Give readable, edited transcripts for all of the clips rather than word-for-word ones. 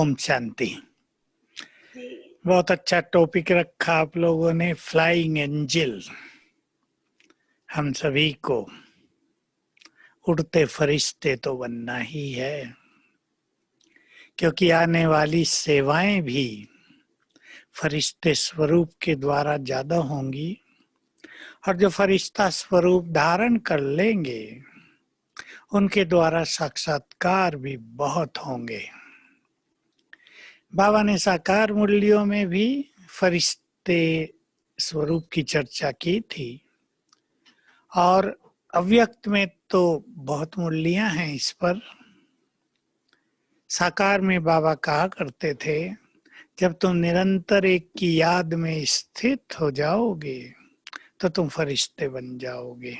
ओम शांति। जी। बहुत अच्छा टॉपिक रखा आप लोगों ने, फ्लाइंग एंजल। हम सभी को उड़ते फरिश्ते तो बनना ही है, क्योंकि आने वाली सेवाएं भी फरिश्ते स्वरूप के द्वारा ज्यादा होंगी, और जो फरिश्ता स्वरूप धारण कर लेंगे उनके द्वारा साक्षात्कार भी बहुत होंगे। बाबा ने साकार मुरलियों में भी फरिश्ते स्वरूप की चर्चा की थी, और अव्यक्त में तो बहुत मुरलियां हैं इस पर। साकार में बाबा कहा करते थे, जब तुम निरंतर एक की याद में स्थित हो जाओगे तो तुम फरिश्ते बन जाओगे।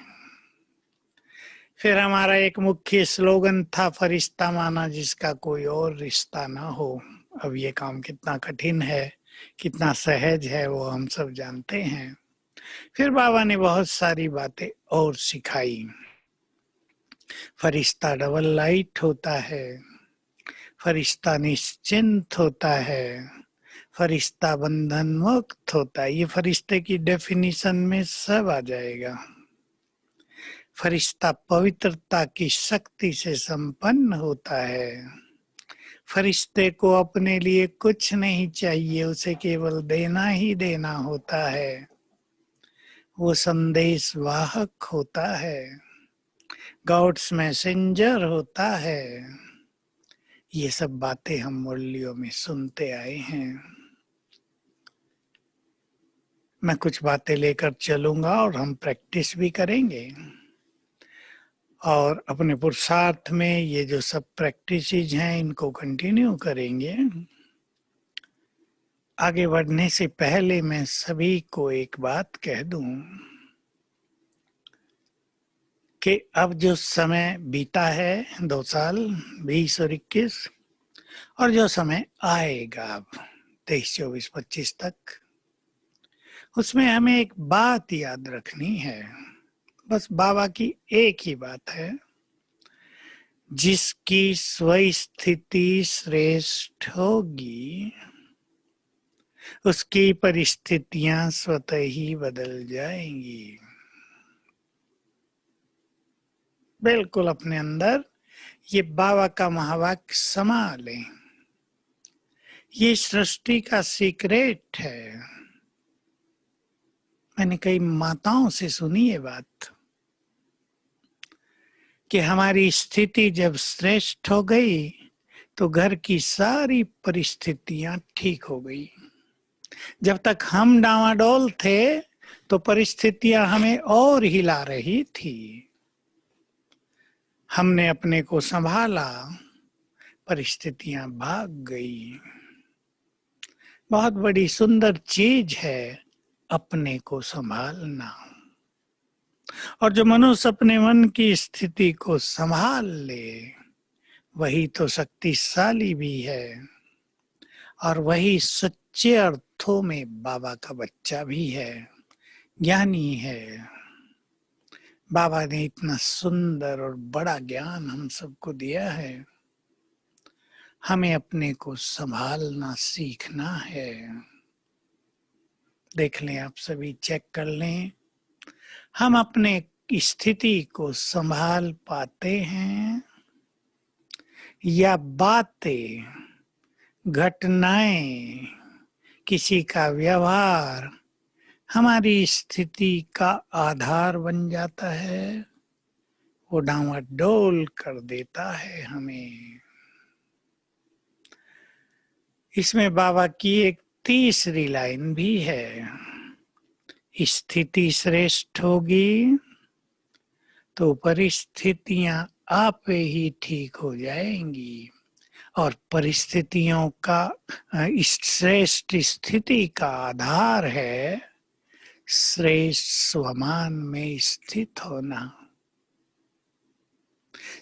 फिर हमारा एक मुख्य स्लोगन था, फरिश्ता माना जिसका कोई और रिश्ता ना हो। अब ये काम कितना कठिन है, कितना सहज है, वो हम सब जानते हैं। फिर बाबा ने बहुत सारी बातें और सिखाई। फरिश्ता डबल लाइट होता है, फरिश्ता निश्चिंत होता है, फरिश्ता बंधन मुक्त होता है। ये फरिश्ते की डेफिनेशन में सब आ जाएगा। फरिश्ता पवित्रता की शक्ति से संपन्न होता है। फरिश्ते को अपने लिए कुछ नहीं चाहिए, उसे केवल देना ही देना होता है। वो संदेश वाहक होता है, गॉड्स मैसेंजर होता है। ये सब बातें हम मुरलियों में सुनते आए हैं। मैं कुछ बातें लेकर चलूंगा और हम प्रैक्टिस भी करेंगे, और अपने पुरुषार्थ में ये जो सब प्रैक्टिसेस हैं इनको कंटिन्यू करेंगे। आगे बढ़ने से पहले मैं सभी को एक बात कह दूं कि अब जो समय बीता है, 2 साल 20 और 21, और जो समय आएगा अब 23, 24, 25 तक, उसमें हमें एक बात याद रखनी है। बस बाबा की एक ही बात है, जिसकी स्वस्थिति श्रेष्ठ होगी उसकी परिस्थितियां स्वतः ही बदल जाएंगी। बिल्कुल अपने अंदर ये बाबा का महावाक्य समा लें। ये सृष्टि का सीक्रेट है। मैंने कई माताओं से सुनी ये बात कि हमारी स्थिति जब श्रेष्ठ हो गई तो घर की सारी परिस्थितियां ठीक हो गई। जब तक हम डामाडोल थे तो परिस्थितियां हमें और हिला रही थी। हमने अपने को संभाला, परिस्थितियां भाग गई। बहुत बड़ी सुंदर चीज है अपने को संभालना, और जो मनुष्य अपने मन की स्थिति को संभाल ले वही तो शक्तिशाली भी है, और वही सच्चे अर्थों में बाबा का बच्चा भी है, ज्ञानी है। बाबा ने इतना सुंदर और बड़ा ज्ञान हम सबको दिया है। हमें अपने को संभालना सीखना है। देख लें, आप सभी चेक कर लें, हम अपने स्थिति को संभाल पाते हैं या बातें, घटनाएं, किसी का व्यवहार हमारी स्थिति का आधार बन जाता है, वो डामाडोल कर देता है हमें। इसमें बाबा की एक तीसरी लाइन भी है, स्थिति श्रेष्ठ होगी तो परिस्थितियां आप ही ठीक हो जाएंगी, और परिस्थितियों का श्रेष्ठ स्थिति का आधार है श्रेष्ठ स्वमान में स्थित होना।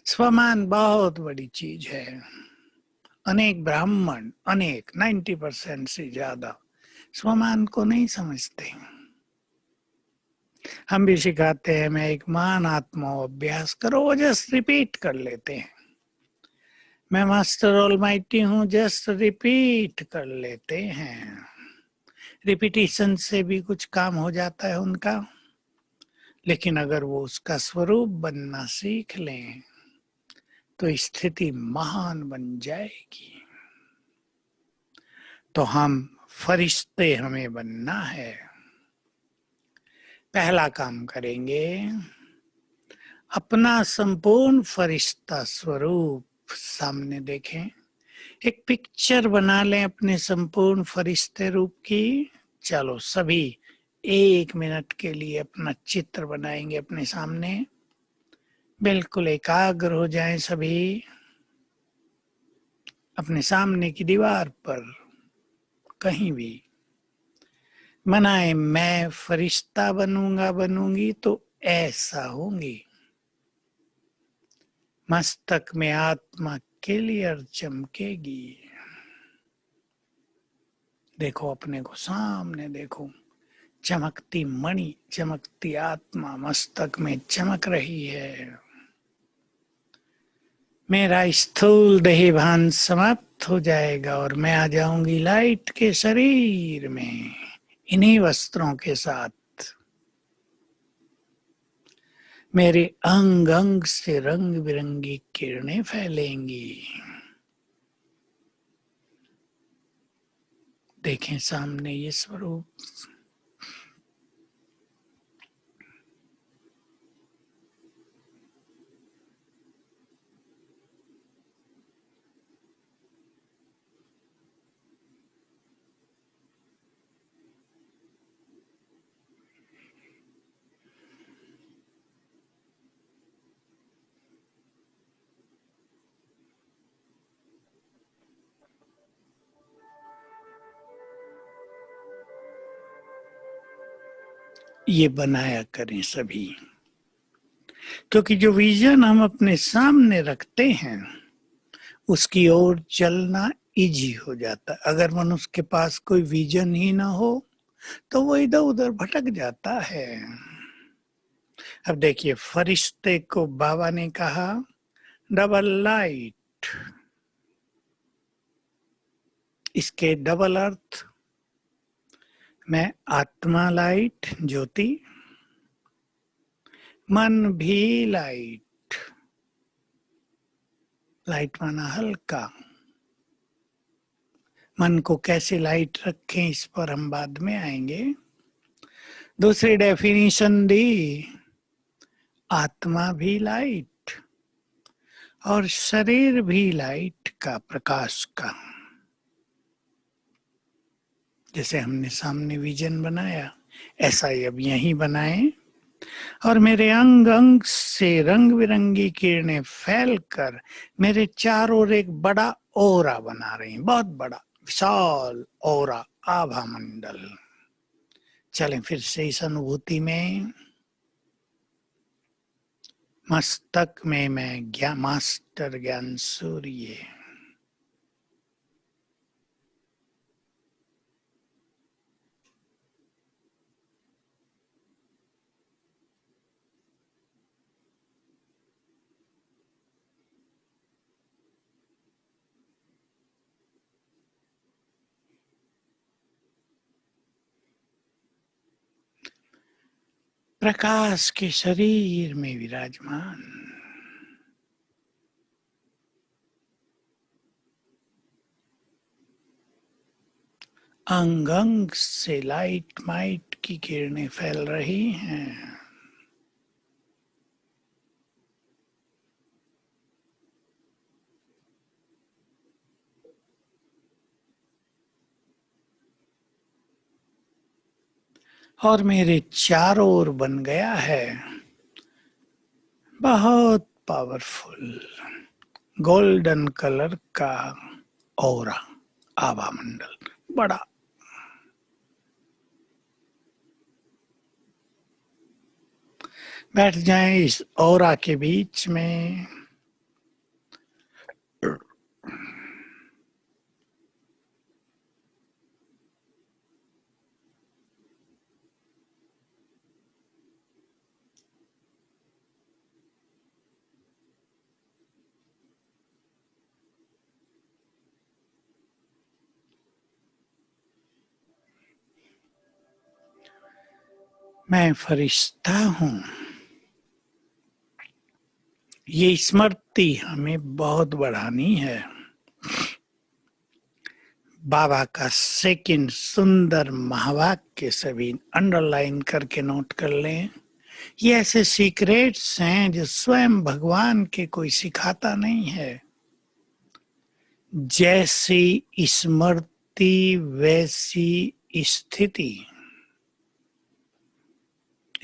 स्वमान बहुत बड़ी चीज है। अनेक ब्राह्मण, 90% से ज्यादा स्वमान को नहीं समझते। हम भी सिखाते हैं, मैं एक महान आत्मा हूं, अभ्यास करो, वो जस्ट रिपीट कर लेते हैं, मैं मास्टर ऑलमाइटी हूँ, जस्ट रिपीट कर लेते हैं। रिपीटिशन से भी कुछ काम हो जाता है उनका, लेकिन अगर वो उसका स्वरूप बनना सीख लें तो स्थिति महान बन जाएगी। तो हम फरिश्ते हमें बनना है। पहला काम करेंगे, अपना संपूर्ण फरिश्ता स्वरूप सामने देखें। एक पिक्चर बना लें अपने संपूर्ण फरिश्ते रूप की। चलो सभी 1 मिनट के लिए अपना चित्र बनाएंगे अपने सामने। बिल्कुल एकाग्र हो जाएं सभी। अपने सामने की दीवार पर कहीं भी मनाए, मैं फरिश्ता बनूंगा बनूंगी तो ऐसा होंगी। मस्तक में आत्मा क्लियर चमकेगी। देखो अपने को सामने देखो, चमकती मणि, चमकती आत्मा मस्तक में चमक रही है। मेरा स्थूल देही भान समाप्त हो जाएगा और मैं आ जाऊंगी लाइट के शरीर में, इन्हीं वस्त्रों के साथ। मेरे अंग अंग से रंग बिरंगी किरणें फैलेंगी। देखें सामने ये स्वरूप। ये बनाया करें सभी, क्योंकि जो विजन हम अपने सामने रखते हैं उसकी ओर चलना इजी हो जाता है। अगर मनुष्य के पास कोई विजन ही ना हो तो वो इधर उधर भटक जाता है। अब देखिए, फरिश्ते को बाबा ने कहा डबल लाइट। इसके डबल अर्थ, मैं आत्मा लाइट ज्योति, मन भी लाइट। लाइट माना हल्का। मन को कैसे लाइट रखें इस पर हम बाद में आएंगे। दूसरी डेफिनेशन दी, आत्मा भी लाइट और शरीर भी लाइट का, प्रकाश का। जैसे हमने सामने विजन बनाया, ऐसा ही अब यहीं बनाएं और मेरे अंग अंग से रंग बिरंगी किरणें फैलकर मेरे चारों ओर एक बड़ा ओरा बना रही, बहुत बड़ा विशाल ओरा, आभा मंडल। चलें फिर से इस अनुभूति में। मस्तक में मैं मास्टर ज्ञान सूर्य, प्रकाश के शरीर में विराजमान। अंग अंग से लाइट माइट की किरणें फैल रही हैं। और मेरे चारों ओर बन गया है बहुत पावरफुल गोल्डन कलर का ऑरा, आभा मंडल बड़ा। बैठ जाएं इस ऑरा के बीच में। मैं फरिश्ता हूं, ये स्मृति हमें बहुत बढ़ानी है। बाबा का सेकंड सुंदर महावाक्य सभी अंडरलाइन करके नोट कर लें। ये ऐसे सीक्रेट्स हैं जो स्वयं भगवान के कोई सिखाता नहीं है। जैसी स्मृति वैसी स्थिति।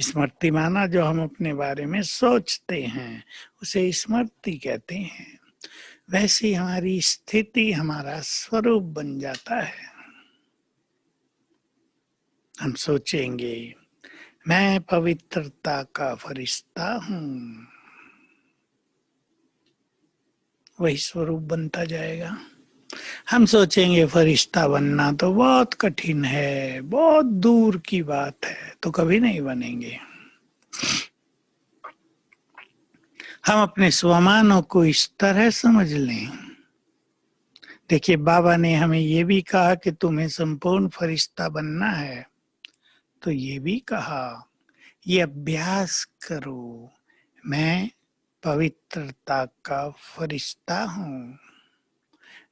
स्मृति माना जो हम अपने बारे में सोचते हैं उसे स्मृति कहते हैं। वैसी हमारी स्थिति हमारा स्वरूप बन जाता है। हम सोचेंगे मैं पवित्रता का फरिश्ता हूं, वही स्वरूप बनता जाएगा। हम सोचेंगे फरिश्ता बनना तो बहुत कठिन है, बहुत दूर की बात है, तो कभी नहीं बनेंगे। हम अपने स्वमानों को इस तरह समझ लें। देखिए, बाबा ने हमें ये भी कहा कि तुम्हें संपूर्ण फरिश्ता बनना है, तो ये भी कहा ये अभ्यास करो, मैं पवित्रता का फरिश्ता हूं,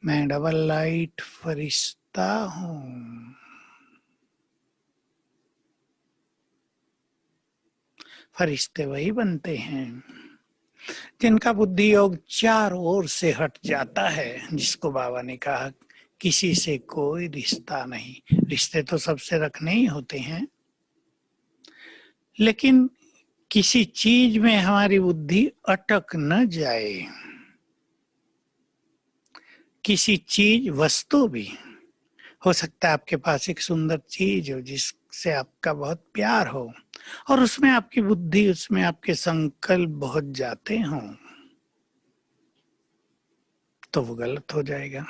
मैं डबल लाइट फरिश्ता हूं। फरिश्ते वही बनते हैं जिनका बुद्धि योग चारों ओर से हट जाता है, जिसको बाबा ने कहा किसी से कोई रिश्ता नहीं। रिश्ते तो सबसे रखने ही होते हैं, लेकिन किसी चीज में हमारी बुद्धि अटक न जाए। किसी चीज वस्तु भी हो सकता है, आपके पास एक सुंदर चीज हो जिससे आपका बहुत प्यार हो और उसमें आपकी बुद्धि, उसमें आपके संकल्प बहुत जाते हों, तो वो गलत हो जाएगा।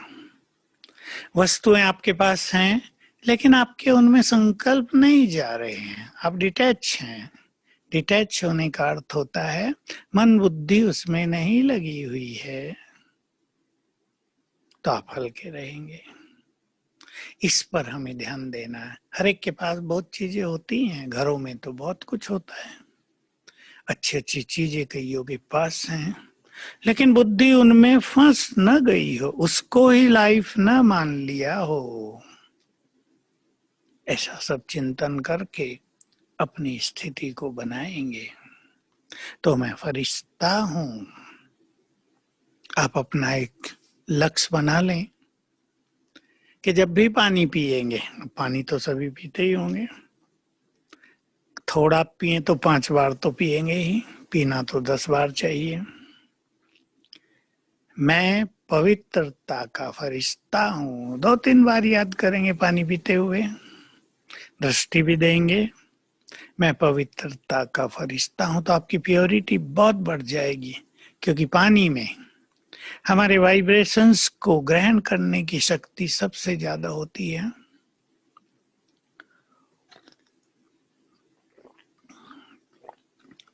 वस्तुएं आपके पास हैं लेकिन आपके उनमें संकल्प नहीं जा रहे हैं, आप डिटैच हैं। डिटैच होने का अर्थ होता है मन बुद्धि उसमें नहीं लगी हुई है, तो आप हल्के रहेंगे। इस पर हमें ध्यान देना है। हर एक के पास बहुत चीजें होती हैं, घरों में तो बहुत कुछ होता है, अच्छी अच्छी चीजें कईयों के पास हैं, लेकिन बुद्धि उनमें फंस न गई हो, उसको ही लाइफ न मान लिया हो। ऐसा सब चिंतन करके अपनी स्थिति को बनाएंगे। तो मैं फरिश्ता हूं। आप अपना एक लक्ष्य बना लें कि जब भी पानी पिएंगे, पानी तो सभी पीते ही होंगे, थोड़ा पिए तो 5 बार तो पिएंगे ही, पीना तो 10 बार चाहिए। मैं पवित्रता का फरिश्ता हूं, 2-3 बार याद करेंगे पानी पीते हुए, दृष्टि भी देंगे मैं पवित्रता का फरिश्ता हूं, तो आपकी प्योरिटी बहुत बढ़ जाएगी। क्योंकि पानी में हमारे वाइब्रेशंस को ग्रहण करने की शक्ति सबसे ज्यादा होती है।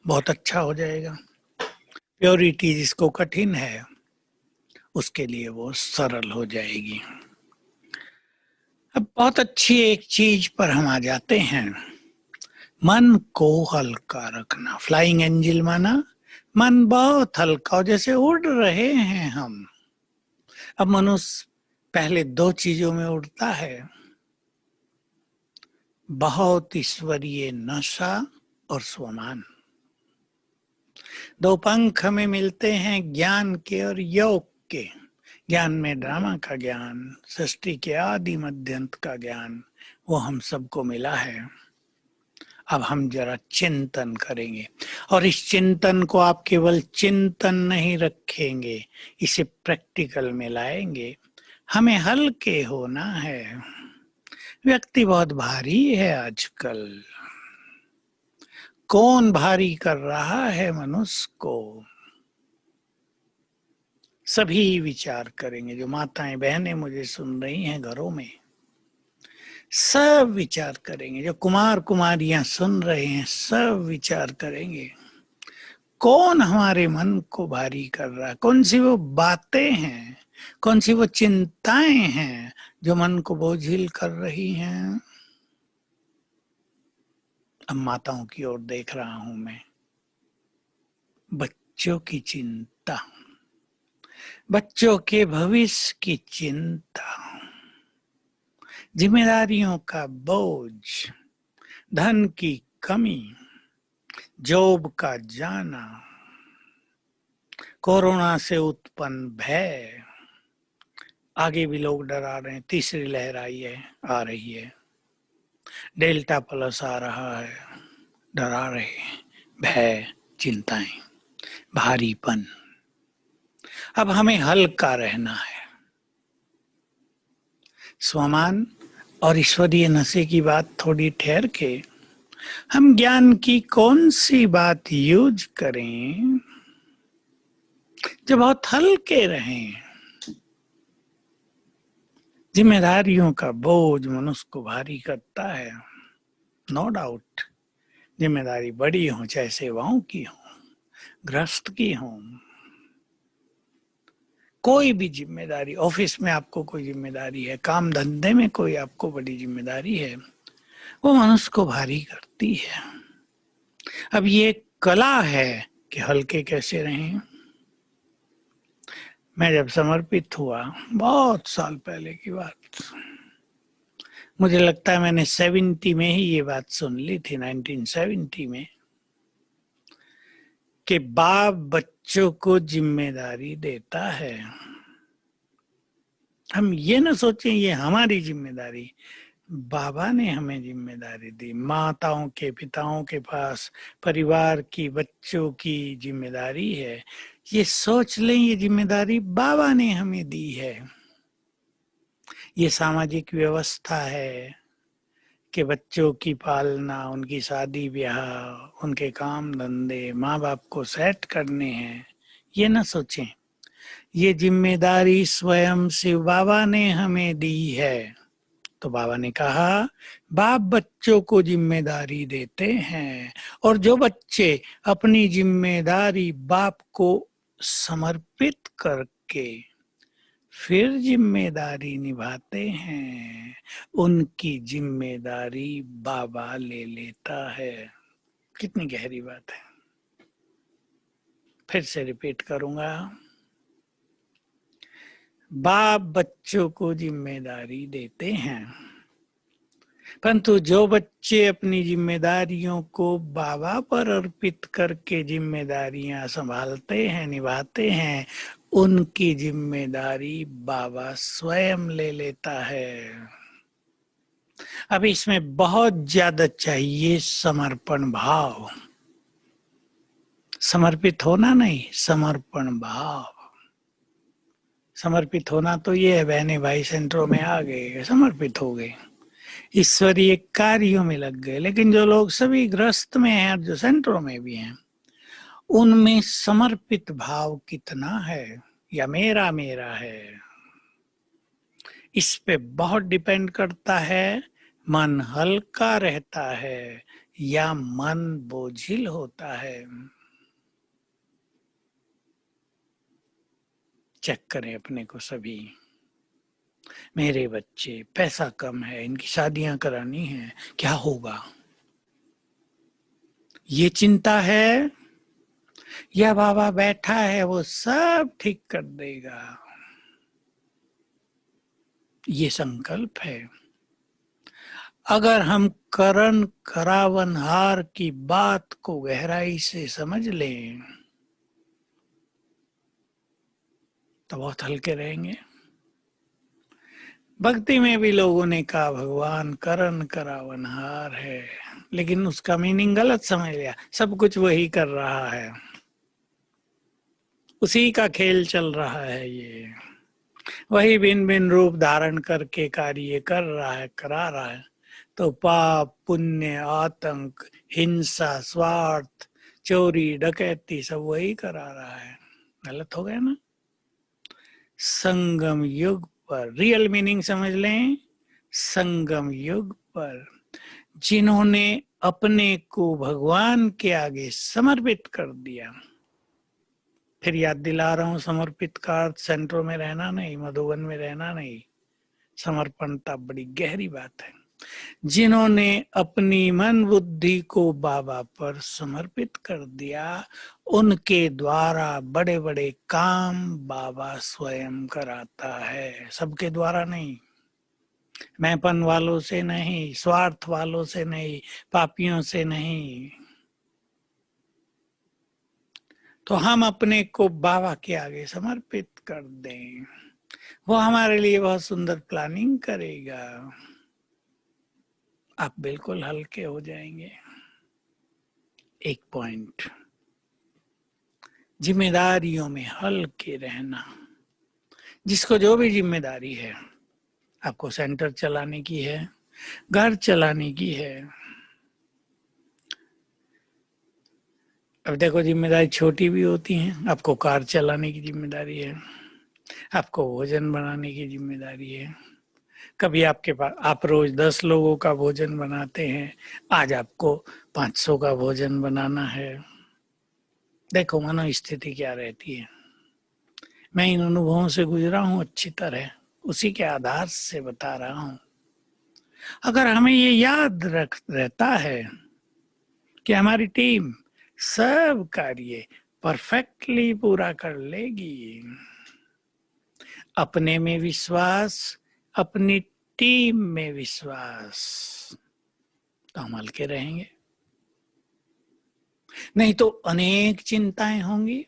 बहुत अच्छा हो जाएगा। प्योरिटी जिसको कठिन है उसके लिए वो सरल हो जाएगी। अब बहुत अच्छी एक चीज पर हम आ जाते हैं, मन को हल्का रखना। फ्लाइंग एंजल माना मन बहुत हल्का हो, जैसे उड़ रहे हैं हम। अब मनुष्य पहले 2 चीजों में उड़ता है, बहुत ईश्वरीय नशा और स्वमान। 2 पंख हमें मिलते हैं, ज्ञान के और योग के। ज्ञान में ड्रामा का ज्ञान, सृष्टि के आदि मध्यंत का ज्ञान, वो हम सबको मिला है। अब हम जरा चिंतन करेंगे, और इस चिंतन को आप केवल चिंतन नहीं रखेंगे, इसे प्रैक्टिकल में लाएंगे। हमें हल्के होना है। व्यक्ति बहुत भारी है आजकल। कौन भारी कर रहा है मनुष्य को? सभी विचार करेंगे। जो माताएं बहनें मुझे सुन रही हैं घरों में, सब विचार करेंगे। जो कुमार कुमारियां सुन रहे हैं, सब विचार करेंगे कौन हमारे मन को भारी कर रहा है। कौन सी वो बातें हैं, कौन सी वो चिंताएं हैं जो मन को बोझिल कर रही हैं। अब माताओं की ओर देख रहा हूं मैं। बच्चों की चिंता, बच्चों के भविष्य की चिंता, जिम्मेदारियों का बोझ, धन की कमी, जॉब का जाना, कोरोना से उत्पन्न भय, आगे भी लोग डरा रहे हैं, तीसरी लहर आई है, आ रही है, डेल्टा प्लस आ रहा है, डरा रहे हैं, भय, चिंताएं, भारीपन। अब हमें हल्का रहना है। स्वमान और ईश्वरीय नशे की बात थोड़ी ठहर के हम ज्ञान की कौन सी बात यूज करें जो बहुत हल्के रहें। जिम्मेदारियों का बोझ मनुष्य को भारी करता है, नो डाउट। जिम्मेदारी बड़ी हो, चाहे सेवाओं की हो, गृहस्थ की हो, कोई भी जिम्मेदारी, ऑफिस में आपको कोई जिम्मेदारी है, काम धंधे में कोई आपको बड़ी जिम्मेदारी है, वो मनुष्य को भारी करती है। अब ये कला है कि हल्के कैसे रहें। मैं जब समर्पित हुआ, बहुत साल पहले की बात, मुझे लगता है मैंने 70 में ही ये बात सुन ली थी, 1970 में, कि बाप बच्चों को जिम्मेदारी देता है। हम ये ना सोचें ये हमारी जिम्मेदारी, बाबा ने हमें जिम्मेदारी दी। माताओं के पिताओं के पास परिवार की, बच्चों की जिम्मेदारी है। ये सोच लें ये जिम्मेदारी बाबा ने हमें दी है। ये सामाजिक व्यवस्था है कि बच्चों की पालना, उनकी शादी ब्याह, उनके काम धंधे, माँ बाप को सेट करने हैं। ये ना सोचें ये जिम्मेदारी स्वयं शिव बाबा ने हमें दी है। तो बाबा ने कहा बाप बच्चों को जिम्मेदारी देते हैं, और जो बच्चे अपनी जिम्मेदारी बाप को समर्पित करके फिर जिम्मेदारी निभाते हैं, उनकी जिम्मेदारी बाबा ले लेता है। कितनी गहरी बात है। फिर से रिपीट करूंगा, बाप बच्चों को जिम्मेदारी देते हैं, परंतु जो बच्चे अपनी जिम्मेदारियों को बाबा पर अर्पित करके जिम्मेदारियां संभालते हैं, निभाते हैं, उनकी जिम्मेदारी बाबा स्वयं ले लेता है। अब इसमें बहुत ज्यादा चाहिए समर्पण भाव। समर्पित होना नहीं, समर्पण भाव। समर्पित होना तो ये है बहने भाई सेंटरों में आ गए, समर्पित हो गए, ईश्वरीय कार्यों में लग गए। लेकिन जो लोग सभी गृहस्थ में हैं और जो सेंटरों में भी हैं, उनमें समर्पित भाव कितना है या मेरा मेरा है, इस पे बहुत डिपेंड करता है। मन हल्का रहता है या मन बोझिल होता है। चेक करें अपने को सभी। मेरे बच्चे, पैसा कम है, इनकी शादियां करानी है, क्या होगा, ये चिंता है, या बाबा बैठा है वो सब ठीक कर देगा, ये संकल्प है। अगर हम करण करावनहार की बात को गहराई से समझ लें तो बहुत हल्के रहेंगे। भक्ति में भी लोगों ने कहा भगवान करण करावनहार है, लेकिन उसका मीनिंग गलत समझ लिया। सब कुछ वही कर रहा है, उसी का खेल चल रहा है, ये वही भिन्न भिन्न रूप धारण करके कार्य कर रहा है, करा रहा है। तो पाप पुण्य आतंक हिंसा स्वार्थ चोरी डकैती सब वही करा रहा है। गलत हो गया ना। संगम युग पर रियल मीनिंग समझ लें। संगम युग पर जिन्होंने अपने को भगवान के आगे समर्पित कर दिया, फिर याद दिला रहा हूं, समर्पित का अर्थ सेंटरों में रहना नहीं, मधुबन में रहना नहीं। समर्पणता बड़ी गहरी बात है। जिन्होंने अपनी मन बुद्धि को बाबा पर समर्पित कर दिया, उनके द्वारा बड़े बड़े काम बाबा स्वयं कराता है, सबके द्वारा नहीं, मैंपन वालों से नहीं, स्वार्थ वालों से नहीं, पापियों से नहीं। तो हम अपने को बाबा के आगे समर्पित कर दें, वो हमारे लिए बहुत सुंदर प्लानिंग करेगा, आप बिल्कुल हल्के हो जाएंगे। एक पॉइंट, जिम्मेदारियों में हल्के रहना। जिसको जो भी जिम्मेदारी है, आपको सेंटर चलाने की है, घर चलाने की है। अब देखो, जिम्मेदारी छोटी भी होती है, आपको कार चलाने की जिम्मेदारी है, आपको भोजन बनाने की जिम्मेदारी है। कभी आपके पास, आप रोज 10 लोगों का भोजन बनाते हैं, आज आपको 500 का भोजन बनाना है। देखो मनो स्थिति क्या रहती है। मैं इन अनुभवों से गुजरा हूं अच्छी तरह, उसी के आधार से बता रहा हूं। अगर हमें ये याद रहता है कि हमारी टीम सब कार्य परफेक्टली पूरा कर लेगी, अपने में विश्वास, अपनी टीम में विश्वास, तो हम हल्के रहेंगे। नहीं तो अनेक चिंताएं होंगी,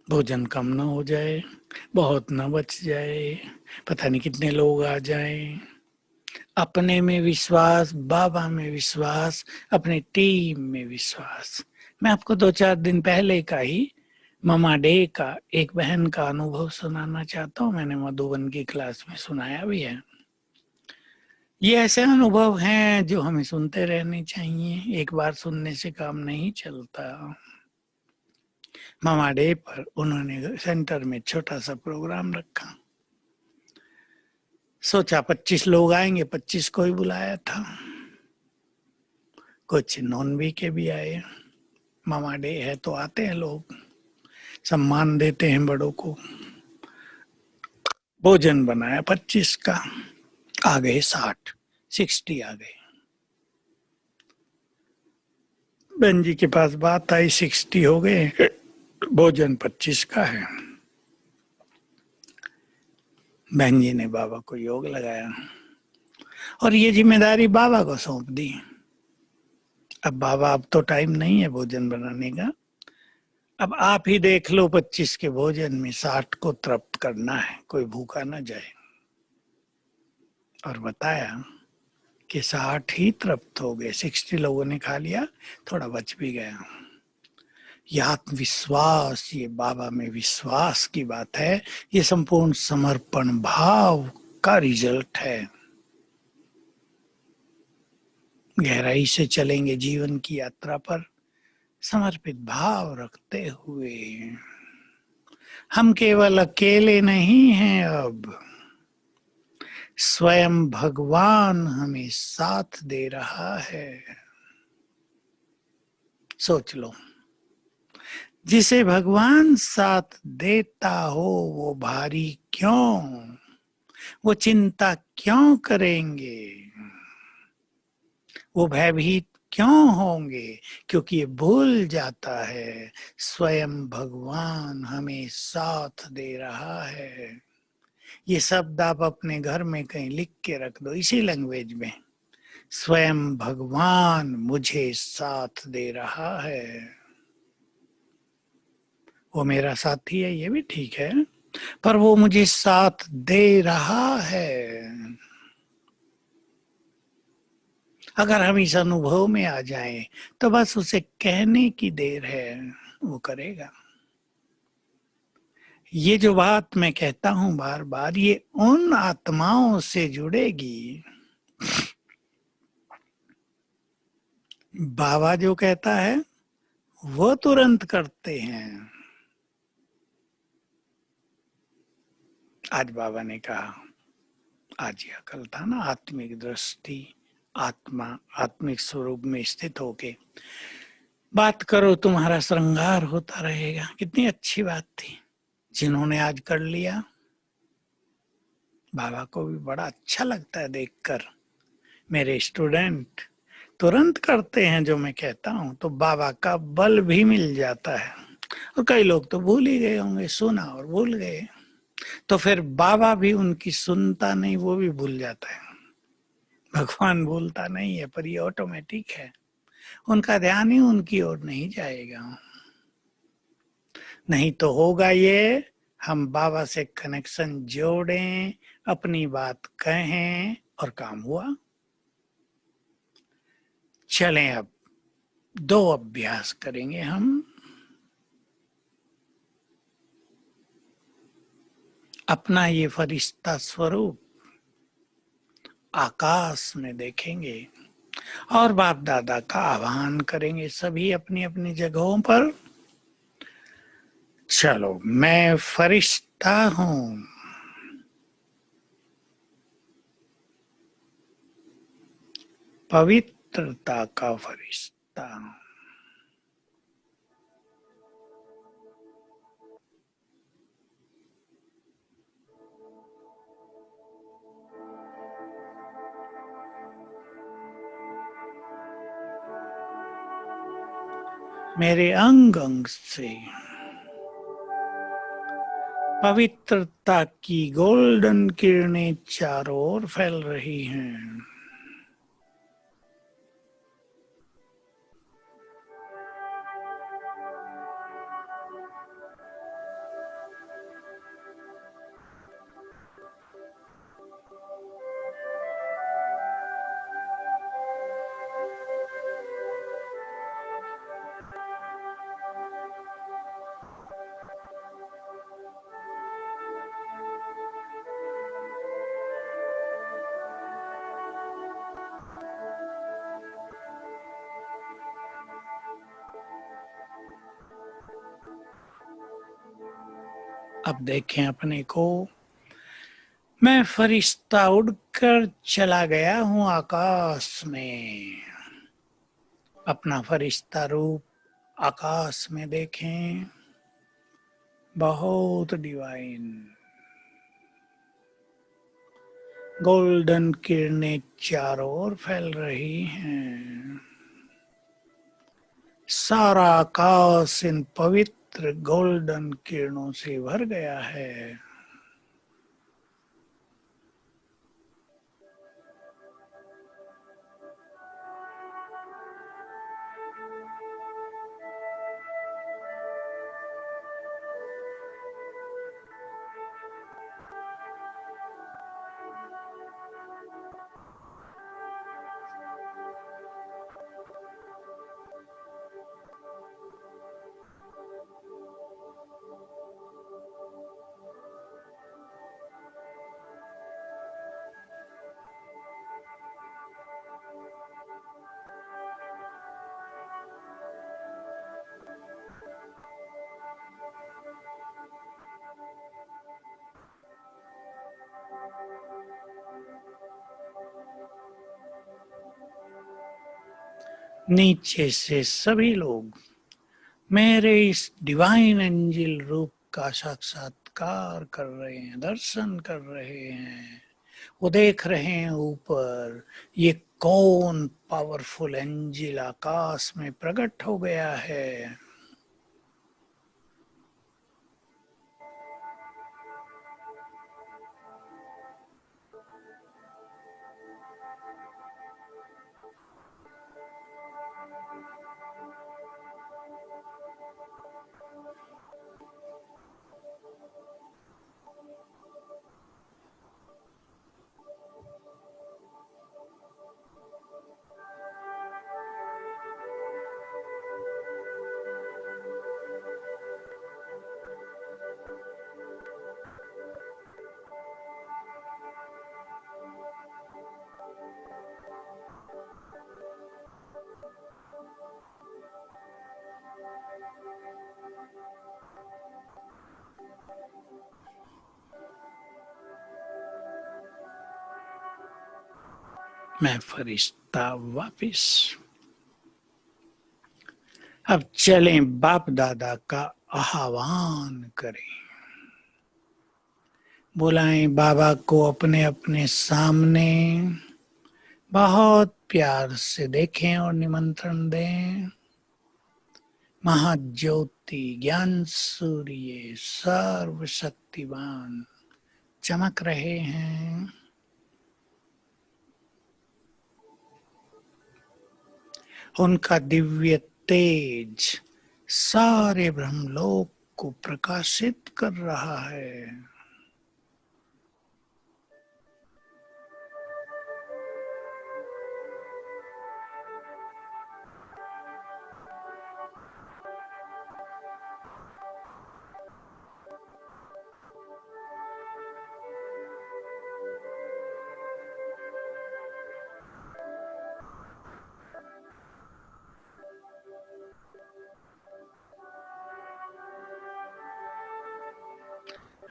भोजन कम न हो जाए, बहुत न बच जाए, पता नहीं कितने लोग आ जाएं। अपने में विश्वास, बाबा में विश्वास, अपने टीम में विश्वास। मैं आपको 2-4 दिन पहले का ही मामा डे का एक बहन का अनुभव सुनाना चाहता हूँ। मैंने मधुबन की क्लास में सुनाया भी है। ये ऐसे अनुभव हैं जो हमें सुनते रहने चाहिए, एक बार सुनने से काम नहीं चलता। मामा डे पर उन्होंने सेंटर में छोटा सा प्रोग्राम रखा, सोचा 25 लोग आएंगे, 25 को ही बुलाया था। कुछ नॉन वी के भी आए, मामा डे है तो आते हैं लोग, सम्मान देते हैं बड़ों को। भोजन बनाया 25 का, आ गए 60 आ गए। बहन जी के पास बात आई, 60 हो गए, भोजन 25 का है। बहन जी ने बाबा को योग लगाया और ये जिम्मेदारी बाबा को सौंप दी। अब बाबा, अब तो टाइम नहीं है भोजन बनाने का, अब आप ही देख लो 25 के भोजन में 60 को तृप्त करना है, कोई भूखा ना जाए। और बताया कि 60 ही तृप्त हो गए, 60 लोगों ने खा लिया, थोड़ा बच भी गया। ये आत्मविश्वास, ये बाबा में विश्वास की बात है, ये संपूर्ण समर्पण भाव का रिजल्ट है। गहराई से चलेंगे जीवन की यात्रा पर, समर्पित भाव रखते हुए। हम केवल अकेले नहीं हैं, अब स्वयं भगवान हमें साथ दे रहा है। सोच लो, जिसे भगवान साथ देता हो वो भारी क्यों, वो चिंता क्यों करेंगे, वो भयभीत क्यों होंगे, क्योंकि ये भूल जाता है स्वयं भगवान हमें साथ दे रहा है। ये शब्द आप अपने घर में कहीं लिख के रख दो, इसी लैंग्वेज में, स्वयं भगवान मुझे साथ दे रहा है। वो मेरा साथी है, ये भी ठीक है, पर वो मुझे साथ दे रहा है। अगर हम इस अनुभव में आ जाएं तो बस उसे कहने की देर है, वो करेगा। ये जो बात मैं कहता हूं बार बार, ये उन आत्माओं से जुड़ेगी। बाबा जो कहता है वो तुरंत करते हैं। आज बाबा ने कहा, आज या कल था ना, आत्मिक दृष्टि, आत्मा आत्मिक स्वरूप में स्थित होके बात करो, तुम्हारा श्रृंगार होता रहेगा। कितनी अच्छी बात थी। जिन्होंने आज कर लिया, बाबा को भी बड़ा अच्छा लगता है देखकर। मेरे स्टूडेंट तुरंत करते हैं जो मैं कहता हूं, तो बाबा का बल भी मिल जाता है। और कई लोग तो भूल ही गए होंगे, सुना और भूल गए, तो फिर बाबा भी उनकी सुनता नहीं, वो भी भूल जाता है। भगवान भूलता नहीं है, पर ये ऑटोमेटिक है, उनका ध्यान ही उनकी ओर नहीं जाएगा। नहीं तो होगा ये, हम बाबा से कनेक्शन जोड़ें, अपनी बात कहें और काम हुआ। चलें अब दो अभ्यास करेंगे हम। अपना ये फरिश्ता स्वरूप आकाश में देखेंगे और बाप दादा का आह्वान करेंगे, सभी अपनी अपनी जगहों पर। चलो, मैं फरिश्ता हूं, पवित्रता का फरिश्ता। मेरे अंग अंग से पवित्रता की गोल्डन किरणें चारों ओर फैल रही हैं। अब देखें अपने को, मैं फरिश्ता उड़कर चला गया हूं आकाश में। अपना फरिश्ता रूप आकाश में देखें, बहुत डिवाइन। गोल्डन किरणें चारों ओर फैल रही हैं। सारा आकाश इन पवित्र गोल्डन किरणों से भर गया है। नीचे से सभी लोग मेरे इस डिवाइन एंजल रूप का साक्षात्कार कर रहे हैं, दर्शन कर रहे हैं। वो देख रहे हैं ऊपर, ये कौन पावरफुल एंजल आकाश में प्रकट हो गया है। मैं फरिश्ता वापिस। अब चलें बाप दादा का आह्वान करें। बुलाएं बाबा को अपने अपने सामने, बहुत प्यार से देखें और निमंत्रण दें। महाज्योति ज्ञान सूर्य सर्वशक्तिवान चमक रहे हैं। उनका दिव्य तेज सारे ब्रह्मलोक को प्रकाशित कर रहा है।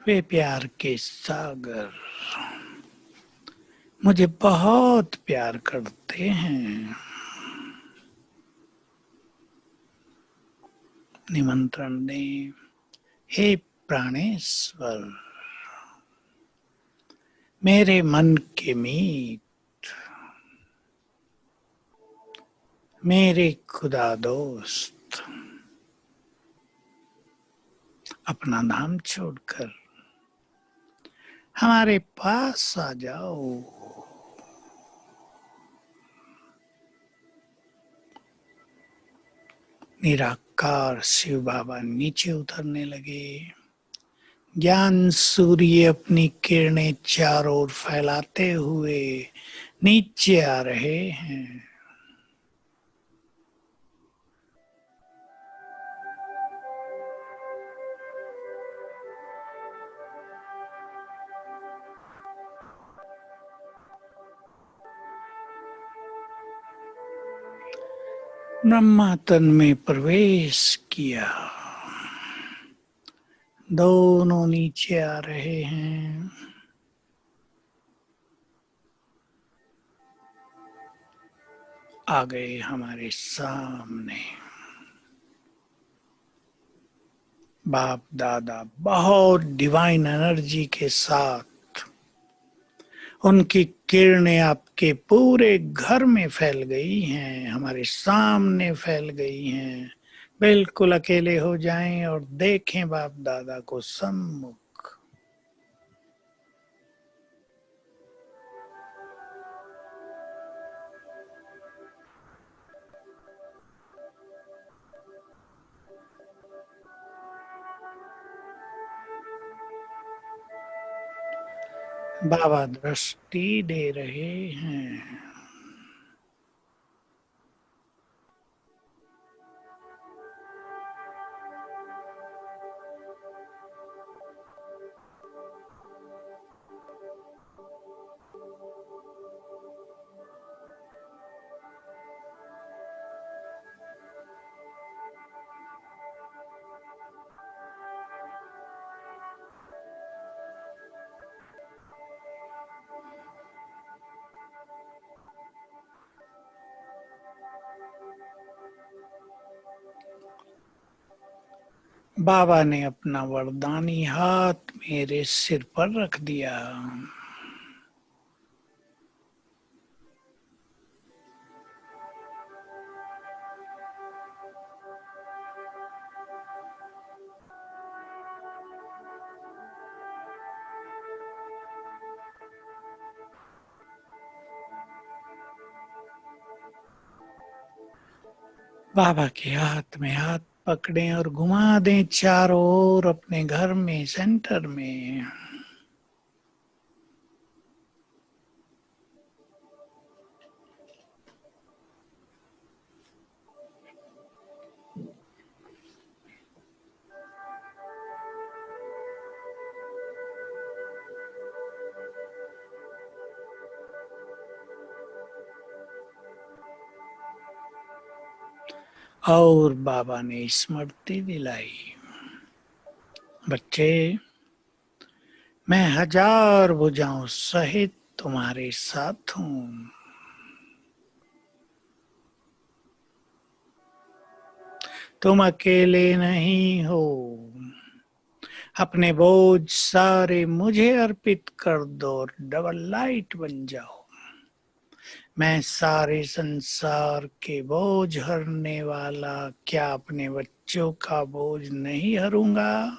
वे प्यार के सागर मुझे बहुत प्यार करते हैं। निमंत्रण दें, हे प्राणेश्वर, मेरे मन के मीत, मेरे खुदा दोस्त, अपना धाम छोड़कर हमारे पास आ जाओ। निराकार शिव बाबा नीचे उतरने लगे। ज्ञान सूर्य अपनी किरणें चारों ओर फैलाते हुए नीचे आ रहे हैं। ब्रह्मा तन में प्रवेश किया। दोनों नीचे आ रहे हैं। आ गए हमारे सामने। बाप दादा बहुत डिवाइन एनर्जी के साथ, उनकी किरणें आपके पूरे घर में फैल गई हैं, हमारे सामने फैल गई हैं। बिल्कुल अकेले हो जाएं और देखें बाप दादा को सम्मुख। बाबा दृष्टि दे रहे हैं। बाबा ने अपना वरदानी हाथ मेरे सिर पर रख दिया। बाबा के हाथ में हाथ पकड़ें और घुमा दें चारों ओर अपने घर में, सेंटर में। और बाबा ने स्मृति दिलाई, बच्चे, मैं हजार भुजाओं सहित तुम्हारे साथ हूँ। तुम अकेले नहीं हो। अपने बोझ सारे मुझे अर्पित कर दो, डबल लाइट बन जाओ। मैं सारे संसार के बोझ हरने वाला, क्या अपने बच्चों का बोझ नहीं हरूंगा?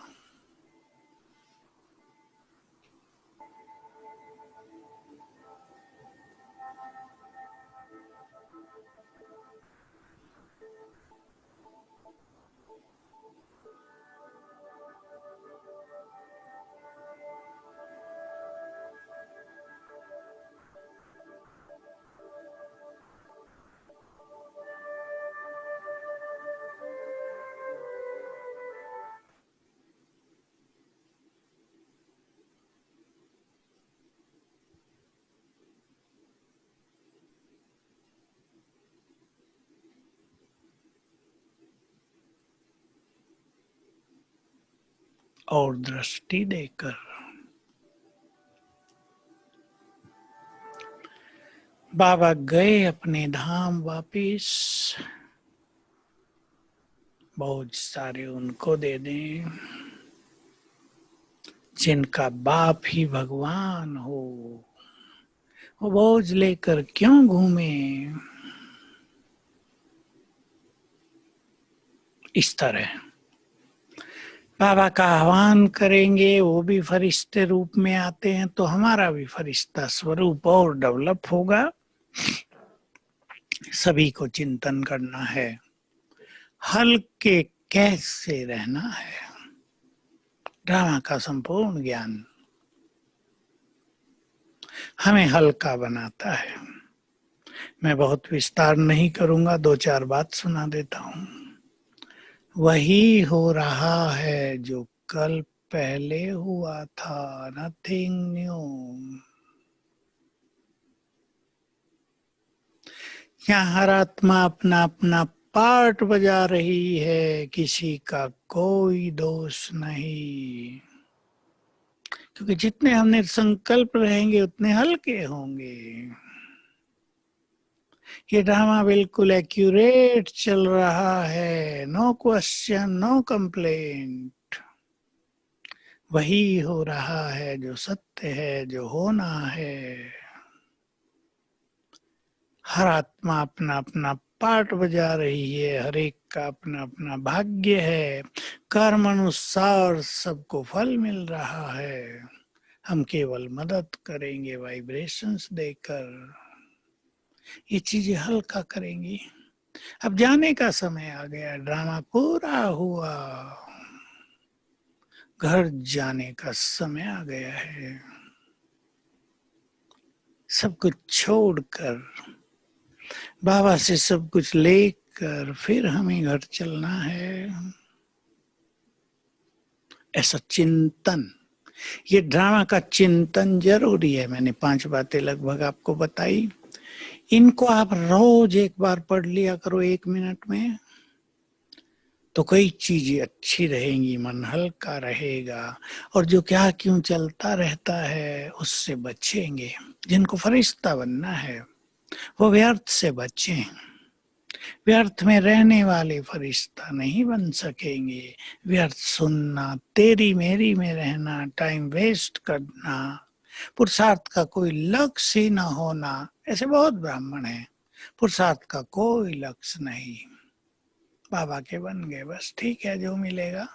और दृष्टि देकर बाबा गए अपने धाम वापिस। बहुत सारे उनको दे दें जिनका बाप ही भगवान हो। वो बोझ लेकर क्यों घूमे? इस तरह बाबा का आह्वान करेंगे, वो भी फरिश्ते रूप में आते हैं, तो हमारा भी फरिश्ता स्वरूप और डेवलप होगा। सभी को चिंतन करना है, हल्के कैसे रहना है। ड्रामा का संपूर्ण ज्ञान हमें हल्का बनाता है। मैं बहुत विस्तार नहीं करूंगा, 2-4 बात सुना देता हूं। वही हो रहा है जो कल पहले हुआ था, नथिंग न्यू। यहाँ हर आत्मा अपना अपना पार्ट बजा रही है, किसी का कोई दोष नहीं, क्योंकि जितने हमने संकल्प रहेंगे उतने हल्के होंगे। ये ड्रामा बिल्कुल एक्यूरेट चल रहा है, नो क्वेश्चन, नो कंप्लेंट। वही हो रहा है जो सत्य है, जो होना है। हर आत्मा अपना अपना पार्ट बजा रही है, हर एक का अपना अपना भाग्य है। कर्म अनुसार सबको फल मिल रहा है। हम केवल मदद करेंगे वाइब्रेशंस देकर, ये चीजें हल्का करेंगी। अब जाने का समय आ गया, ड्रामा पूरा हुआ, घर जाने का समय आ गया है। सब कुछ छोड़कर, बाबा से सब कुछ लेकर फिर हमें घर चलना है। ऐसा चिंतन, ये ड्रामा का चिंतन जरूरी है। मैंने 5 बातें लगभग आपको बताई, इनको आप रोज एक बार पढ़ लिया करो 1 मिनट में, तो कई चीजें अच्छी रहेंगी, मन हल्का रहेगा। और जो क्या क्यों चलता रहता है उससे बचेंगे। जिनको फरिश्ता बनना है वो व्यर्थ से बचें। व्यर्थ में रहने वाले फरिश्ता नहीं बन सकेंगे। व्यर्थ सुनना, तेरी मेरी में रहना, टाइम वेस्ट करना, पुरुषार्थ का कोई लक्ष्य ही न होना, ऐसे बहुत ब्राह्मण हैं। पुरुषार्थ का कोई लक्ष्य नहीं, बाबा के बन गए बस, ठीक है जो मिलेगा।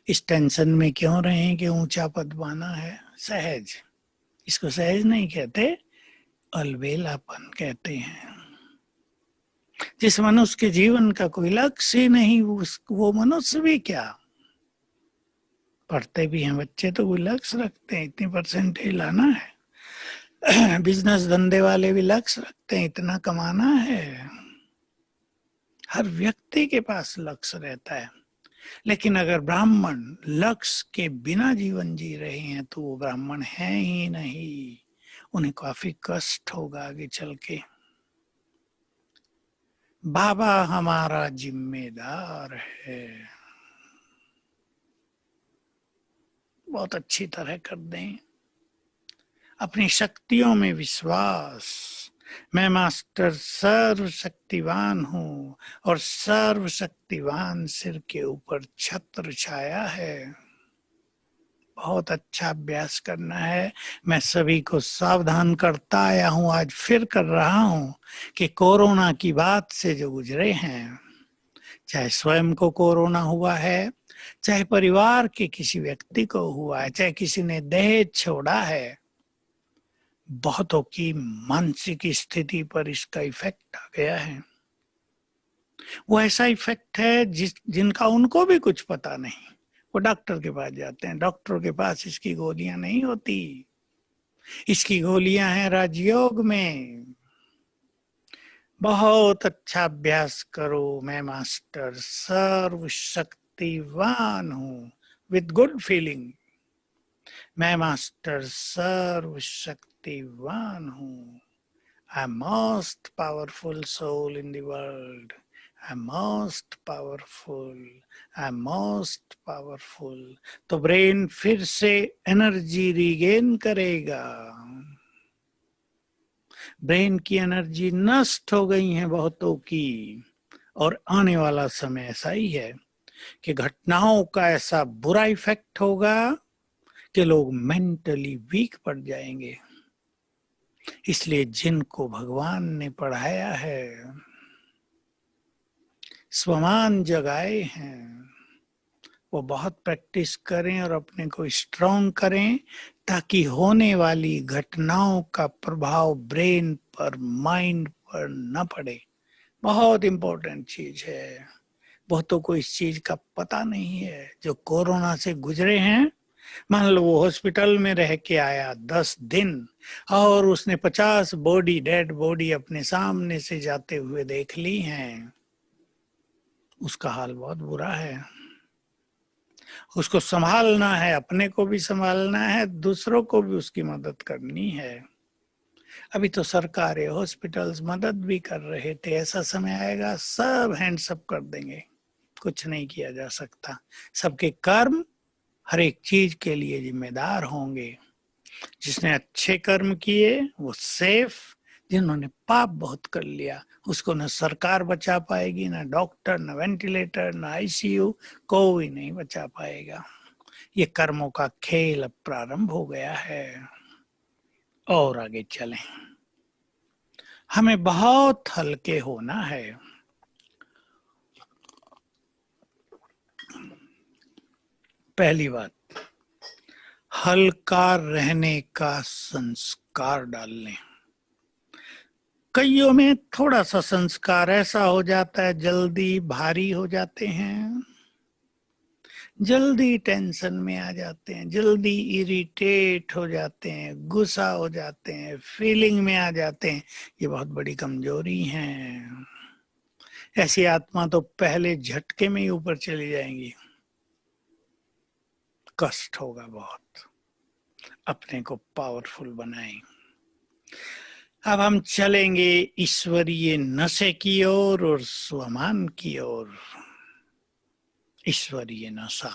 इस टेंशन में क्यों रहें कि ऊंचा पद पाना है। सहज, इसको सहज नहीं कहते, अलबेलापन कहते हैं। जिस मनुष्य के जीवन का कोई लक्ष्य ही नहीं, वो मनुष्य भी क्या। पढ़ते भी हैं बच्चे तो कोई लक्ष्य रखते हैं, इतनी परसेंटेज लाना है। बिजनेस धंधे वाले भी लक्ष्य रखते हैं, इतना कमाना है। हर व्यक्ति के पास लक्ष्य रहता है। लेकिन अगर ब्राह्मण लक्ष्य के बिना जीवन जी रहे हैं तो वो ब्राह्मण हैं ही नहीं। उन्हें काफी कष्ट होगा आगे चल के। बाबा हमारा जिम्मेदार है, बहुत अच्छी तरह कर दें। अपनी शक्तियों में विश्वास, मैं मास्टर सर्वशक्तिवान हूँ और सर्वशक्तिवान सिर के ऊपर छत्र छाया है। बहुत अच्छा अभ्यास करना है। मैं सभी को सावधान करता आया हूं, आज फिर कर रहा हूं कि कोरोना की बात से जो गुजरे हैं, चाहे स्वयं को कोरोना हुआ है, चाहे परिवार के किसी व्यक्ति को हुआ है, चाहे किसी ने दहेज छोड़ा है, बहुतों की मानसिक स्थिति पर इसका इफेक्ट आ गया है। वो ऐसा इफेक्ट है जिनका उनको भी कुछ पता नहीं, वो डॉक्टर के पास जाते हैं, डॉक्टर के पास इसकी गोलियां नहीं होती, इसकी गोलियां हैं राजयोग में। बहुत अच्छा अभ्यास करो। मैं मास्टर सर्वशक्तिवान हूं, विद गुड फीलिंग। मैं मास्टर सर्वशक्तिवान हूं। I am most powerful soul in the world. I am most powerful. I am most powerful. तो ब्रेन फिर से एनर्जी रिगेन करेगा। ब्रेन की एनर्जी नष्ट हो गई है बहुतों की, और आने वाला समय ऐसा ही है कि घटनाओं का ऐसा बुरा इफेक्ट होगा कि लोग मेंटली वीक पड़ जाएंगे। इसलिए जिनको भगवान ने पढ़ाया है, स्वमान जगाए हैं, वो बहुत प्रैक्टिस करें और अपने को स्ट्रॉन्ग करें, ताकि होने वाली घटनाओं का प्रभाव ब्रेन पर, माइंड पर न पड़े। बहुत इंपॉर्टेंट चीज है। बहुतों को इस चीज का पता नहीं है। जो कोरोना से गुजरे हैं, मान लो वो हॉस्पिटल में रह के आया 10 दिन, और उसने 50 बॉडी, डेड बॉडी अपने सामने से जाते हुए देख ली हैं, उसका हाल बहुत बुरा है। उसको संभालना है, अपने को भी संभालना है, दूसरों को भी उसकी मदद करनी है। अभी तो सरकारें, हॉस्पिटल्स मदद भी कर रहे थे। ऐसा समय आएगा सब हैंड्स अप कर देंगे, कुछ नहीं किया जा सकता। सबके कर्म हर एक चीज के लिए जिम्मेदार होंगे। जिसने अच्छे कर्म किए वो सेफ, जिन्होंने पाप बहुत कर लिया उसको न सरकार बचा पाएगी, न डॉक्टर, न वेंटिलेटर, न आईसीयू, कोई नहीं बचा पाएगा। ये कर्मों का खेल अब प्रारंभ हो गया है। और आगे चलें, हमें बहुत हल्के होना है। पहली बात, हल्का रहने का संस्कार डाल लें। कईयों में थोड़ा सा संस्कार ऐसा हो जाता है, जल्दी भारी हो जाते हैं, जल्दी टेंशन में आ जाते हैं, जल्दी इरिटेट हो जाते हैं, गुस्सा हो जाते हैं, फीलिंग में आ जाते हैं। ये बहुत बड़ी कमजोरी है। ऐसी आत्मा तो पहले झटके में ही ऊपर चली जाएंगी, कष्ट होगा बहुत। अपने को पावरफुल बनाएं। अब हम चलेंगे ईश्वरीय नशे की ओर और स्वमान की ओर। ईश्वरीय नशा,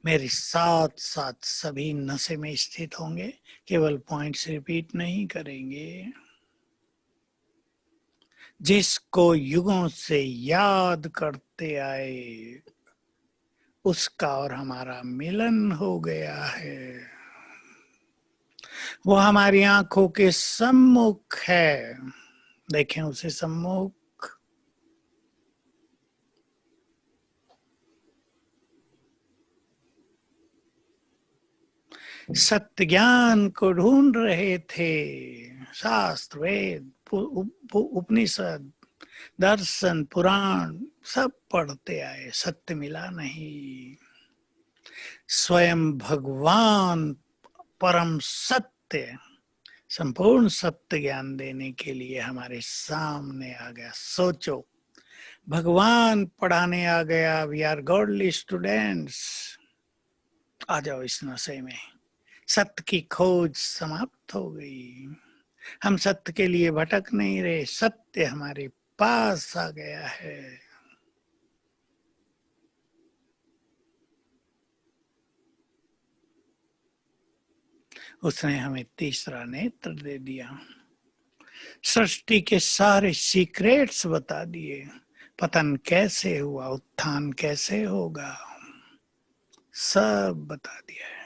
मेरे साथ साथ सभी नशे में स्थित होंगे, केवल पॉइंट्स रिपीट नहीं करेंगे। जिसको युगों से याद करते आए, उसका और हमारा मिलन हो गया है। वो हमारी आंखों के सम्मुख है, देखें उसे सम्मुख। सत्य ज्ञान को ढूंढ रहे थे, शास्त्र, वेद, उपनिषद, दर्शन, पुराण सब पढ़ते आए, सत्य मिला नहीं। स्वयं भगवान परम सत्य, संपूर्ण सत्य ज्ञान देने के लिए हमारे सामने आ गया। सोचो, भगवान पढ़ाने आ गया। We are godly students. आ जाओ इस नशे में। सत्य की खोज समाप्त हो गई। हम सत्य के लिए भटक नहीं रहे, सत्य हमारे पास आ गया है। उसने हमें तीसरा नेत्र दे दिया, सृष्टि के सारे सीक्रेट्स बता दिए। पतन कैसे हुआ, उत्थान कैसे होगा, सब बता दिया है।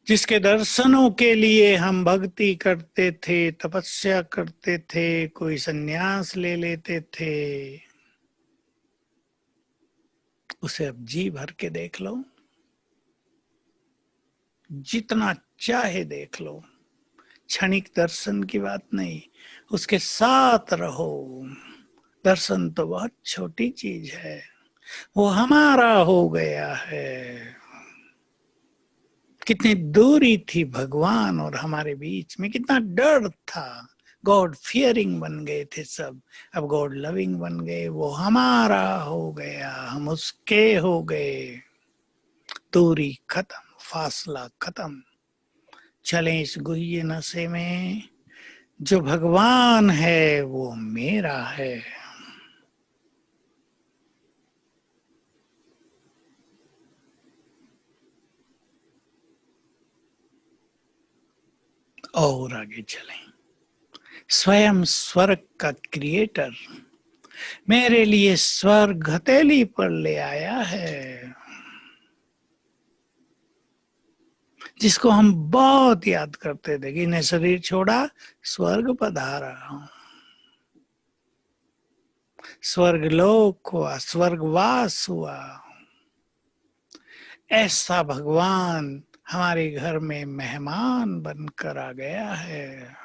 जिसके दर्शनों के लिए हम भक्ति करते थे, तपस्या करते थे, कोई संन्यास ले लेते थे, उसे अब जी भर के देख लो, जितना चाहे देख लो। क्षणिक दर्शन की बात नहीं, उसके साथ रहो। दर्शन तो बहुत छोटी चीज है, वो हमारा हो गया है। कितनी दूरी थी भगवान और हमारे बीच में, कितना डर था। गॉड फियरिंग बन गए थे सब, अब गॉड लविंग बन गए। वो हमारा हो गया, हम उसके हो गए। दूरी खत्म, फासला खत्म। चले इस गुह्य नशे में, जो भगवान है वो मेरा है। और आगे चलें। स्वयं स्वर्ग का क्रिएटर मेरे लिए स्वर्ग हथेली पर ले आया है, जिसको हम बहुत याद करते थे कि ने शरीर छोड़ा, स्वर्ग पधारा हूं। स्वर्गलोक हुआ, स्वर्गवास हुआ। ऐसा भगवान हमारे घर में मेहमान बनकर आ गया है।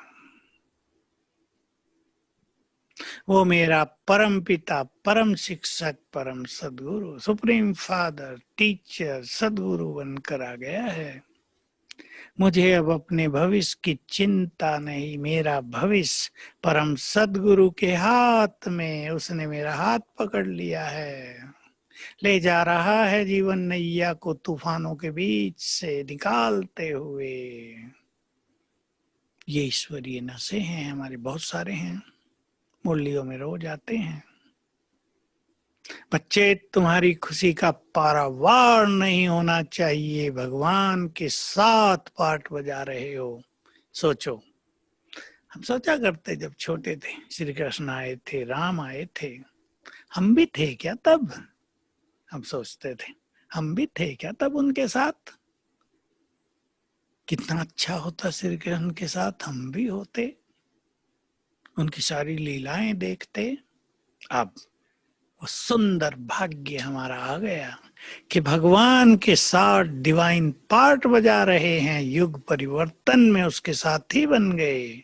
वो मेरा परम पिता, परम शिक्षक, परम सदगुरु, सुप्रीम फादर, टीचर, सदगुरु बनकर आ गया है। मुझे अब अपने भविष्य की चिंता नहीं। मेरा भविष्य परम सदगुरु के हाथ में, उसने मेरा हाथ पकड़ लिया है, ले जा रहा है जीवन नैया को तूफानों के बीच से निकालते हुए। ये ईश्वरीय नशे हैं हमारे, बहुत सारे हैं, मुरलियों में रोज आते हैं। बच्चे, तुम्हारी खुशी का पारावार नहीं होना चाहिए। भगवान के साथ पाठ बजा रहे हो। सोचो, हम सोचा करते जब छोटे थे, श्री कृष्ण आए थे, राम आए थे, हम भी थे क्या तब? हम सोचते थे हम भी थे क्या तब उनके साथ? कितना अच्छा होता श्री कृष्ण के साथ हम भी होते, उनकी सारी लीलाएं देखते। अब वो सुंदर भाग्य हमारा आ गया कि भगवान के साथ डिवाइन पार्ट बजा रहे हैं। युग परिवर्तन में उसके साथ ही बन गए।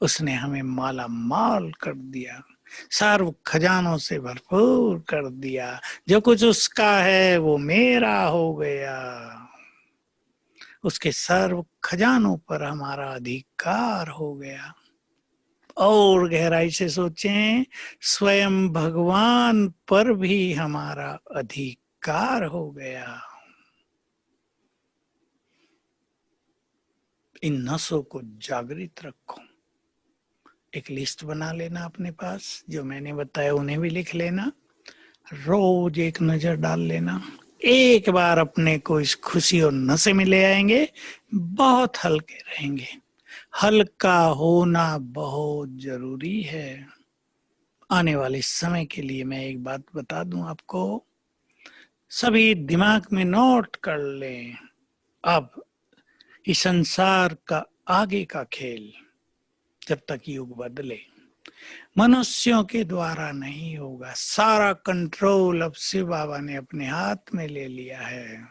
उसने हमें माला माल कर दिया, सर्व खजानों से भरपूर कर दिया। जो कुछ उसका है वो मेरा हो गया। उसके सर्व खजानों पर हमारा अधिकार हो गया। और गहराई से सोचें, स्वयं भगवान पर भी हमारा अधिकार हो गया। इन नसों को जागृत रखो। एक लिस्ट बना लेना अपने पास, जो मैंने बताया उन्हें भी लिख लेना। रोज एक नजर डाल लेना। एक बार अपने को इस खुशी और नशे में ले आएंगे, बहुत हल्के रहेंगे। हल्का होना बहुत जरूरी है। आने वाले समय के लिए मैं एक बात बता दूं आपको, सभी दिमाग में नोट कर लें। अब इस संसार का आगे का खेल, जब तक युग बदले, मनुष्यों के द्वारा नहीं होगा। सारा कंट्रोल अब शिव बाबा ने अपने हाथ में ले लिया है।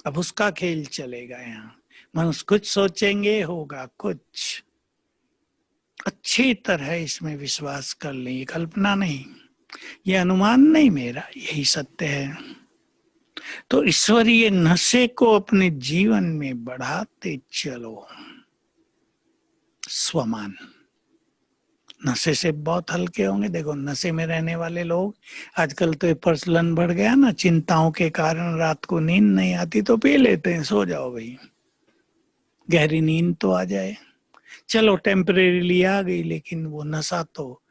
अब उसका खेल चलेगा यहाँ। मनुष्य कुछ सोचेंगे, होगा कुछ। अच्छी तरह इसमें विश्वास कर लें, ये कल्पना नहीं, ये अनुमान नहीं मेरा, यही सत्य है। तो ईश्वरीय नशे को अपने जीवन में बढ़ाते चलो। स्वमान नशे से बहुत हल्के होंगे। देखो, नशे में रहने वाले लोग, आजकल तो ये प्रचलन बढ़ गया ना, चिंताओं के कारण रात को नींद नहीं आती तो पी लेते हैं, सो जाओ भाई, गहरी नींद तो आ जाए। चलो टेम्परेरीली आ गई, लेकिन वो नशा तो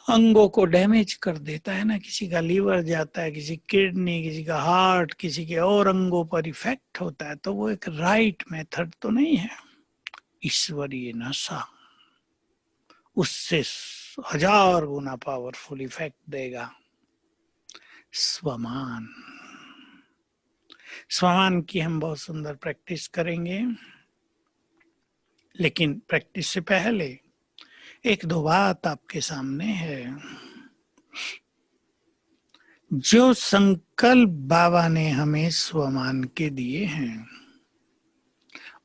अंगों को डैमेज कर देता है ना। किसी का लीवर जाता है, किसी किडनी, किसी का हार्ट, किसी के और अंगों पर इफेक्ट होता है। तो वो एक राइट मेथड तो नहीं है। ईश्वरीय नशा उससे 1000 गुना पावरफुल इफेक्ट देगा। स्वमान, स्वमान की हम बहुत सुंदर प्रैक्टिस करेंगे, लेकिन प्रैक्टिस से पहले एक दो बात आपके सामने है। जो संकल्प बाबा ने हमें स्वमान के दिए हैं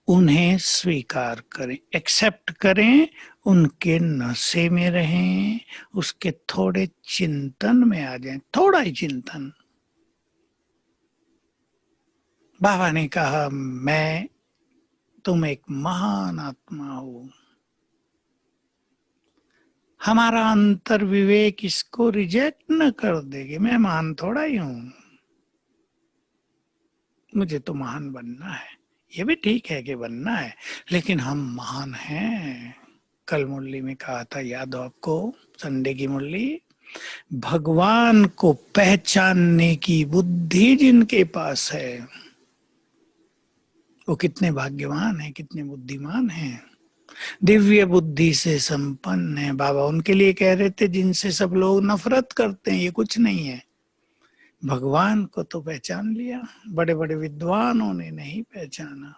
उन्हें स्वीकार करें, एक्सेप्ट करें, उनके नशे में रहें, उसके थोड़े चिंतन में आ जाएं, थोड़ा ही चिंतन। बाबा ने कहा मैं, तुम एक महान आत्मा हो। हमारा अंतर विवेक इसको रिजेक्ट न कर देगी, मैं महान थोड़ा ही हूं, मुझे तो महान बनना है। ये भी ठीक है कि बनना है, लेकिन हम महान हैं। कल मुरली में कहा था, याद हो आपको, संडे की मुरली, भगवान को पहचानने की बुद्धि जिनके पास है वो कितने भाग्यवान हैं, कितने बुद्धिमान हैं, दिव्य बुद्धि से संपन्न है। बाबा उनके लिए कह रहे थे जिनसे सब लोग नफरत करते हैं, ये कुछ नहीं है। भगवान को तो पहचान लिया, बड़े बड़े विद्वानों ने नहीं पहचाना।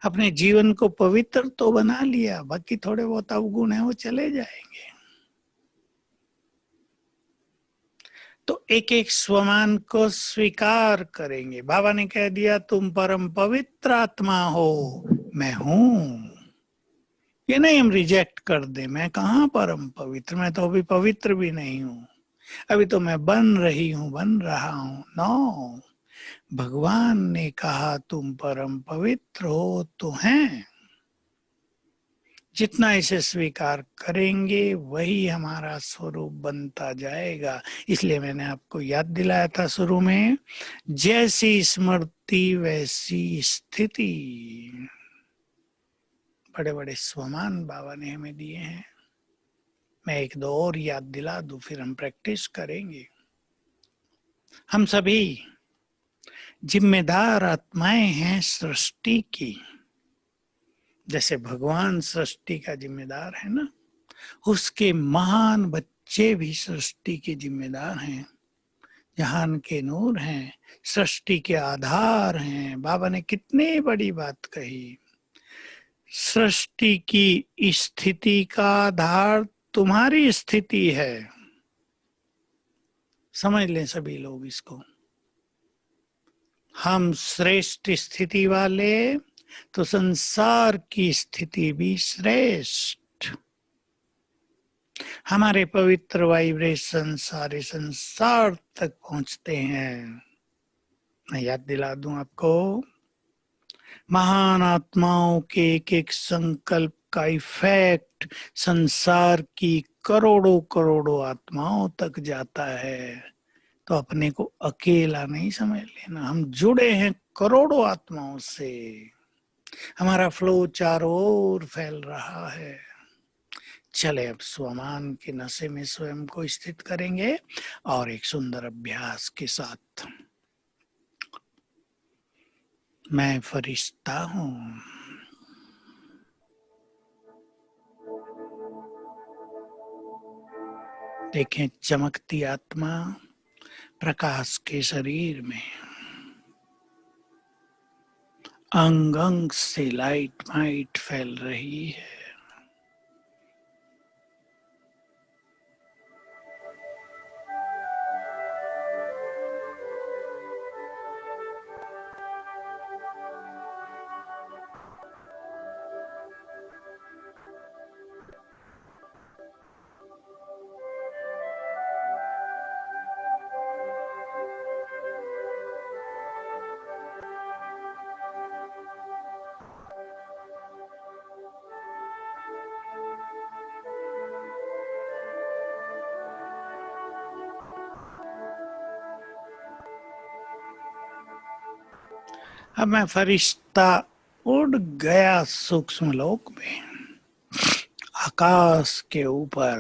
अपने जीवन को पवित्र तो बना लिया, बाकी थोड़े बहुत अवगुण है वो चले जाएंगे। तो एक एक स्वमान को स्वीकार करेंगे। बाबा ने कह दिया तुम परम पवित्र आत्मा हो, मैं हूं। ये नहीं हम रिजेक्ट कर दे, मैं कहाँ परम पवित्र, मैं तो अभी पवित्र भी नहीं हूं, अभी तो मैं बन रही हूं, बन रहा हूं। नो, भगवान ने कहा तुम परम पवित्र हो तो हैं। जितना इसे स्वीकार करेंगे वही हमारा स्वरूप बनता जाएगा। इसलिए मैंने आपको याद दिलाया था शुरू में, जैसी स्मृति वैसी स्थिति। बड़े बड़े स्वमान बाबा ने हमें दिए हैं। मैं एक दो और याद दिला दूं, फिर हम प्रैक्टिस करेंगे। हम सभी जिम्मेदार आत्माएं हैं सृष्टि की। जैसे भगवान सृष्टि का जिम्मेदार है ना, उसके महान बच्चे भी सृष्टि के जिम्मेदार हैं, जहान के नूर हैं, सृष्टि के आधार हैं। बाबा ने कितनी बड़ी बात कही, सृष्टि की स्थिति का आधार तुम्हारी स्थिति है। समझ लें सभी लोग इसको। हम श्रेष्ठ स्थिति वाले तो संसार की स्थिति भी श्रेष्ठ। हमारे पवित्र वाइब्रेशन सारे संसार तक पहुंचते हैं। मैं याद दिला दूं आपको, महान आत्माओं के एक एक संकल्प का इफेक्ट संसार की करोड़ों करोड़ों आत्माओं तक जाता है। तो अपने को अकेला नहीं समझ लेना, हम जुड़े हैं करोड़ों आत्माओं से। हमारा फ्लो चारों ओर फैल रहा है। चले अब स्वमान के नशे में स्वयं को स्थित करेंगे और एक सुंदर अभ्यास के साथ। मैं फरिश्ता हूं। देखें चमकती आत्मा प्रकाश के शरीर में, अंग अंग से लाइट माइट फैल रही है। अब मैं फरिश्ता उड़ गया सूक्ष्म लोक में, आकाश के ऊपर।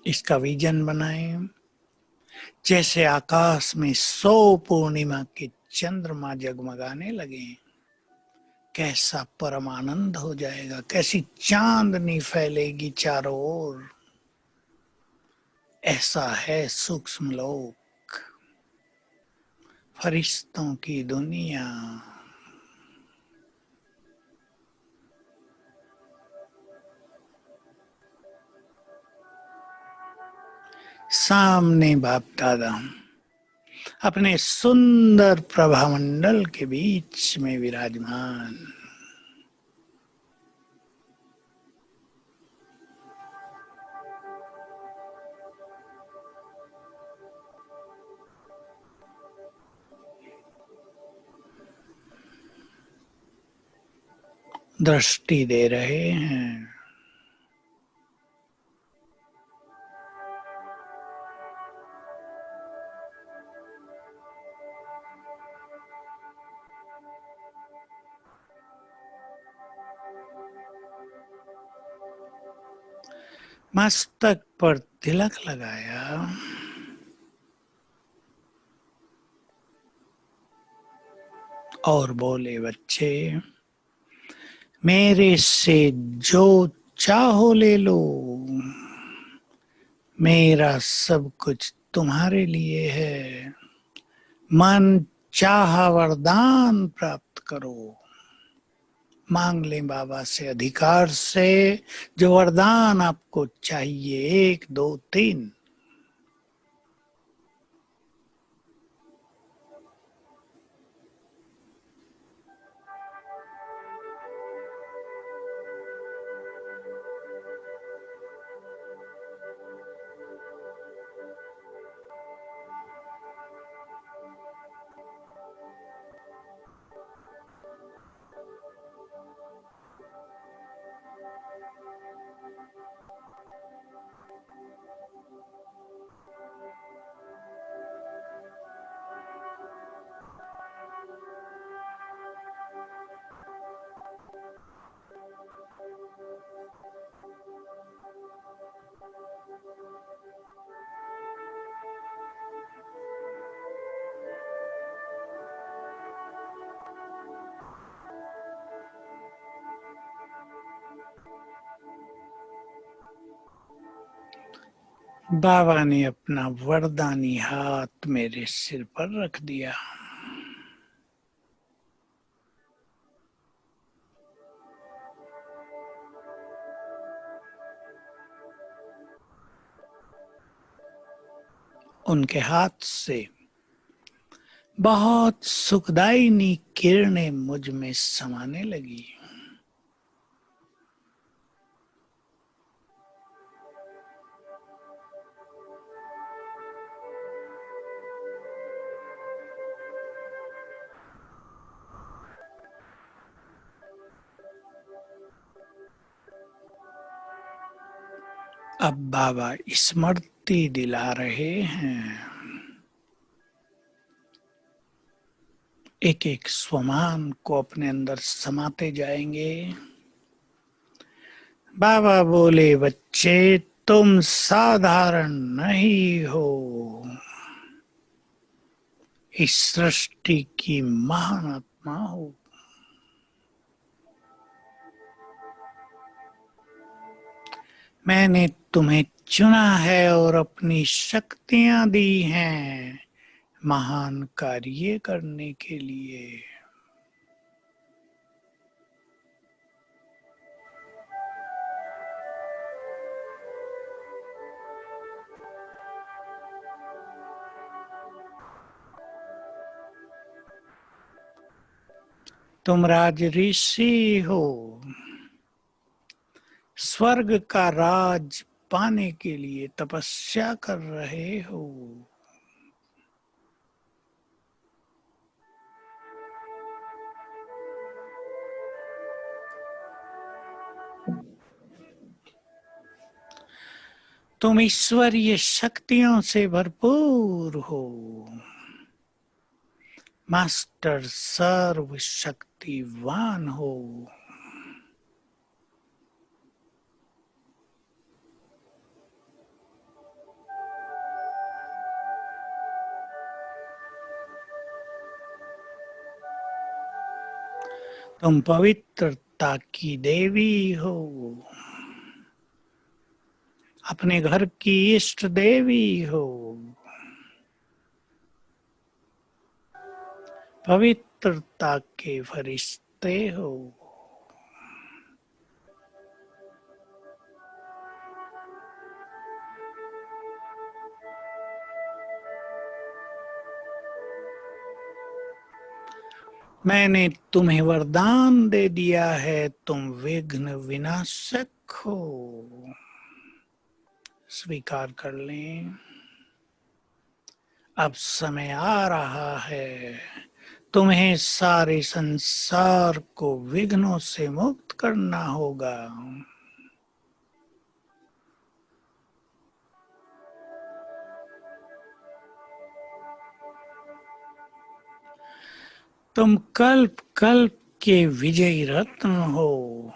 इसका विजन बनाएं, जैसे आकाश में 100 पूर्णिमा के चंद्रमा जगमगाने लगे। कैसा परम आनंद हो जाएगा, कैसी चांदनी फैलेगी चारों ओर। ऐसा है सूक्ष्म लोक, फरिश्तों की दुनिया। सामने बाप दादा अपने सुंदर प्रभामंडल के बीच में विराजमान। दृष्टि दे रहे हैं। मस्तक पर तिलक लगाया, और बोले, बच्चे मेरे से जो चाहो ले लो, मेरा सब कुछ तुम्हारे लिए है। मन चाहा वरदान प्राप्त करो। मांग लें बाबा से अधिकार से जो वरदान आपको चाहिए, 1 2 3। बाबा ने अपना वरदानी हाथ मेरे सिर पर रख दिया। उनके हाथ से बहुत सुखदायिनी किरणें मुझ में समाने लगी। अब बाबा स्मृति दिला रहे हैं। एक एक स्वमान को अपने अंदर समाते जाएंगे। बाबा बोले, बच्चे तुम साधारण नहीं हो, इस सृष्टि की महान आत्मा हो। मैंने तुम्हें चुना है और अपनी शक्तियां दी हैं महान कार्य करने के लिए। तुम राज ऋषि हो, स्वर्ग का राज पाने के लिए तपस्या कर रहे हो। तुम ईश्वरीय शक्तियों से भरपूर हो। मास्टर सर्वशक्तिवान हो। तुम पवित्रता की देवी हो। अपने घर की इष्ट देवी हो, पवित्रता के फरिश्ते हो। मैंने तुम्हें वरदान दे दिया है, तुम विघ्न विनाशक हो। स्वीकार कर लें। अब समय आ रहा है, तुम्हें सारे संसार को विघ्नों से मुक्त करना होगा। तुम कल्प कल्प के विजयी रत्न हो।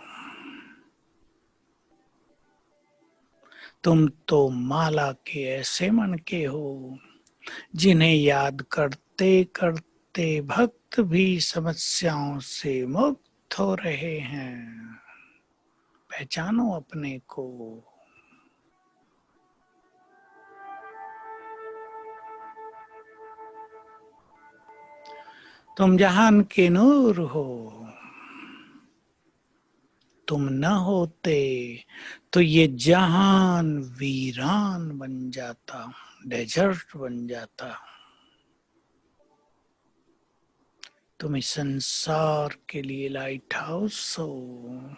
तुम तो माला के ऐसे मनके हो जिन्हें याद करते करते भक्त भी समस्याओं से मुक्त हो रहे हैं। पहचानो अपने को। तुम जहान के नूर हो। तुम न होते तो ये जहान वीरान बन जाता, डेजर्ट बन जाता। तुम इस संसार के लिए लाइट हाउस हो,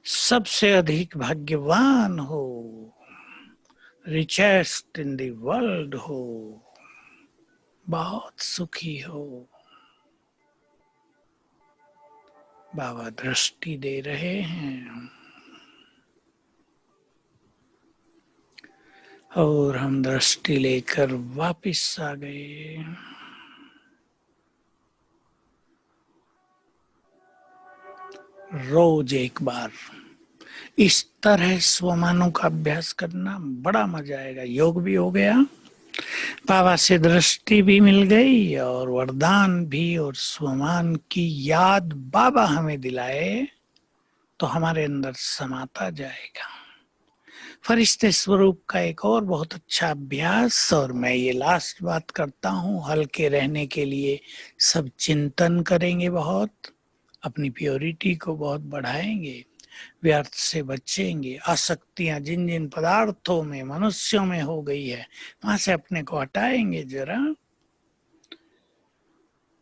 सबसे अधिक भाग्यवान हो, रिचेस्ट इन द वर्ल्ड हो, बहुत सुखी हो। बाबा दृष्टि दे रहे हैं और हम दृष्टि लेकर वापिस आ गए। रोज एक बार इस तरह स्वमानों का अभ्यास करना, बड़ा मजा आएगा। योग भी हो गया, बाबा से दृष्टि भी मिल गई और वरदान भी, और स्वमान की याद बाबा हमें दिलाए तो हमारे अंदर समाता जाएगा। फरिश्ते स्वरूप का एक और बहुत अच्छा अभ्यास, और मैं ये लास्ट बात करता हूँ, हल्के रहने के लिए सब चिंतन करेंगे, बहुत अपनी प्योरिटी को बहुत बढ़ाएंगे, व्यर्थ से बचेंगे। आसक्तियां जिन जिन पदार्थों में, मनुष्यों में हो गई है, वहां से अपने को हटाएंगे जरा।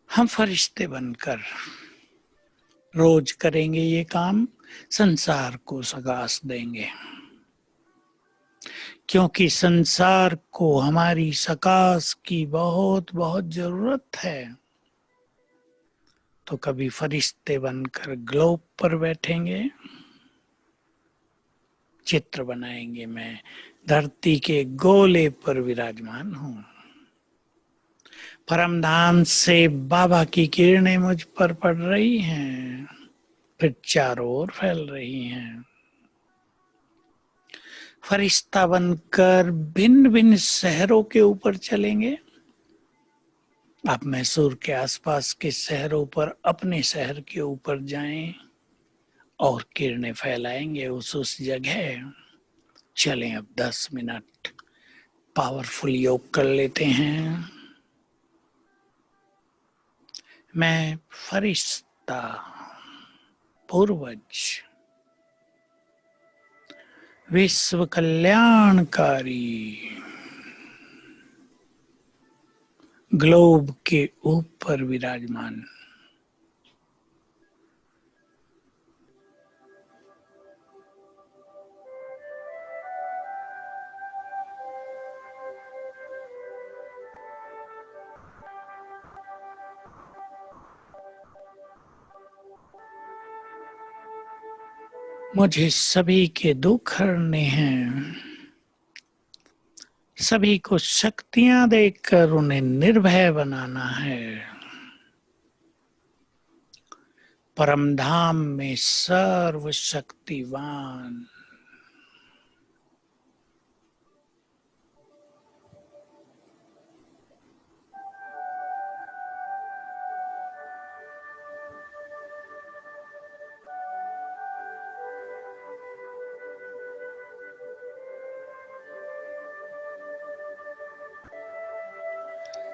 हम फरिश्ते बनकर रोज करेंगे ये काम, संसार को सगास देंगे, क्योंकि संसार को हमारी सकाश की बहुत बहुत जरूरत है। तो कभी फरिश्ते बनकर ग्लोब पर बैठेंगे, चित्र बनाएंगे, मैं धरती के गोले पर विराजमान हूँ, परम धाम से बाबा की किरणें मुझ पर पड़ रही हैं, फिर चारों ओर फैल रही हैं। फरिश्ता बनकर भिन्न भिन्न शहरों के ऊपर चलेंगे। आप मैसूर के आसपास के शहरों पर अपने शहर के ऊपर जाएं और किरणें फैलाएंगे उस जगह। चलें अब 10 मिनट पावरफुल योग कर लेते हैं। मैं फरिश्ता, पूर्वज, विश्व कल्याणकारी, ग्लोब के ऊपर विराजमान, मुझे सभी के दुख हरने हैं, सभी को शक्तियां देकर उन्हें निर्भय बनाना है। परम धाम में सर्वशक्तिवान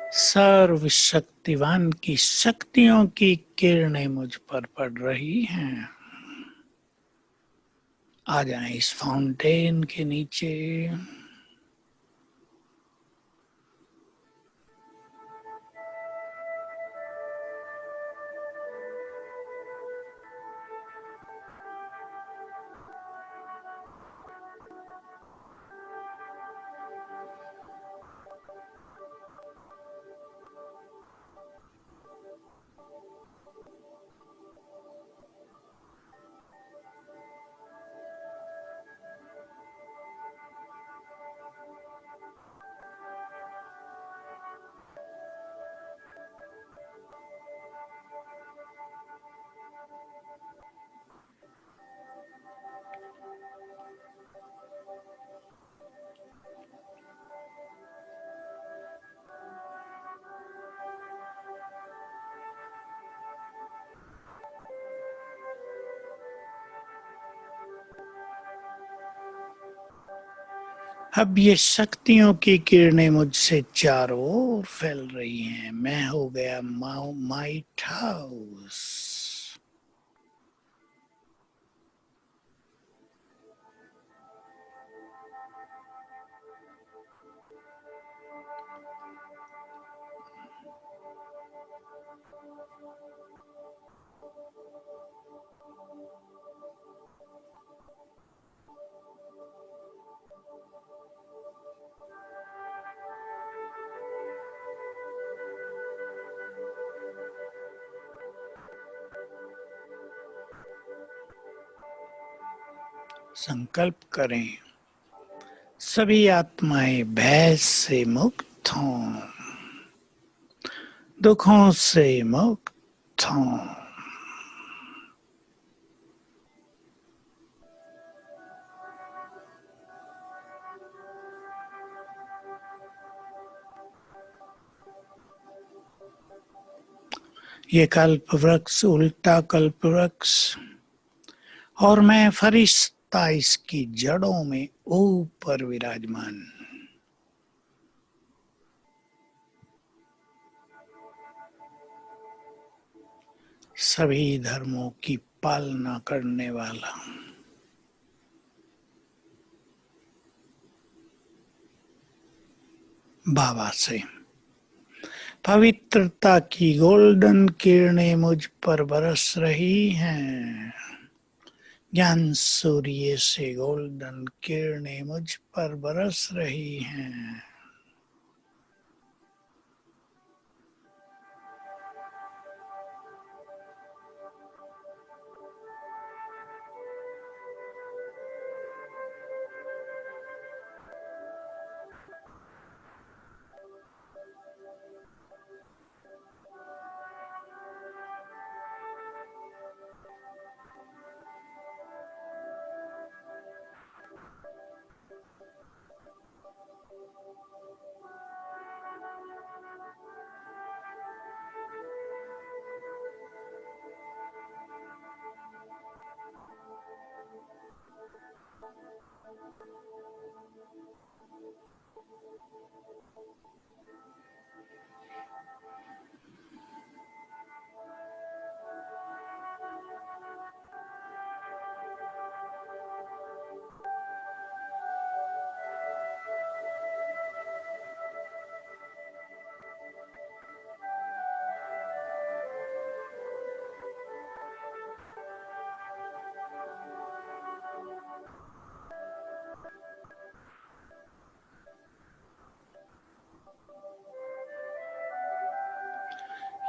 सर्वशक्तिवान की शक्तियों की किरणें मुझ पर पड़ रही हैं। आ जाएं इस फाउंटेन के नीचे। अब ये शक्तियों की किरणें मुझसे चारों ओर फैल रही हैं। मैं हो गया माइट हाउस। संकल्प करें, सभी आत्माएं भय से मुक्त हों, दुखों से मुक्त हों। ये कल्प वृक्ष उल्टा कल्प वृक्ष और मैं फरिश्ता इसकी जड़ों में ऊपर विराजमान। सभी धर्मों की पालना करने वाला बाबा से पवित्रता की गोल्डन किरणें मुझ पर बरस रही हैं। ज्ञान सूर्य से गोल्डन किरणें मुझ पर बरस रही हैं।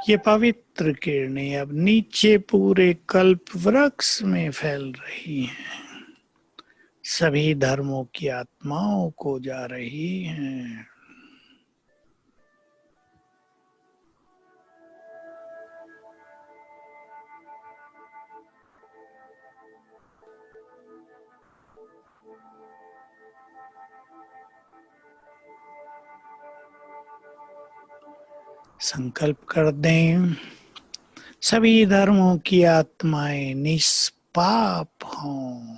ये पवित्र किरणें अब नीचे पूरे कल्प वृक्ष में फैल रही हैं। सभी धर्मों की आत्माओं को जा रही हैं। संकल्प कर दें, सभी धर्मों की आत्माएं निष्पाप हों,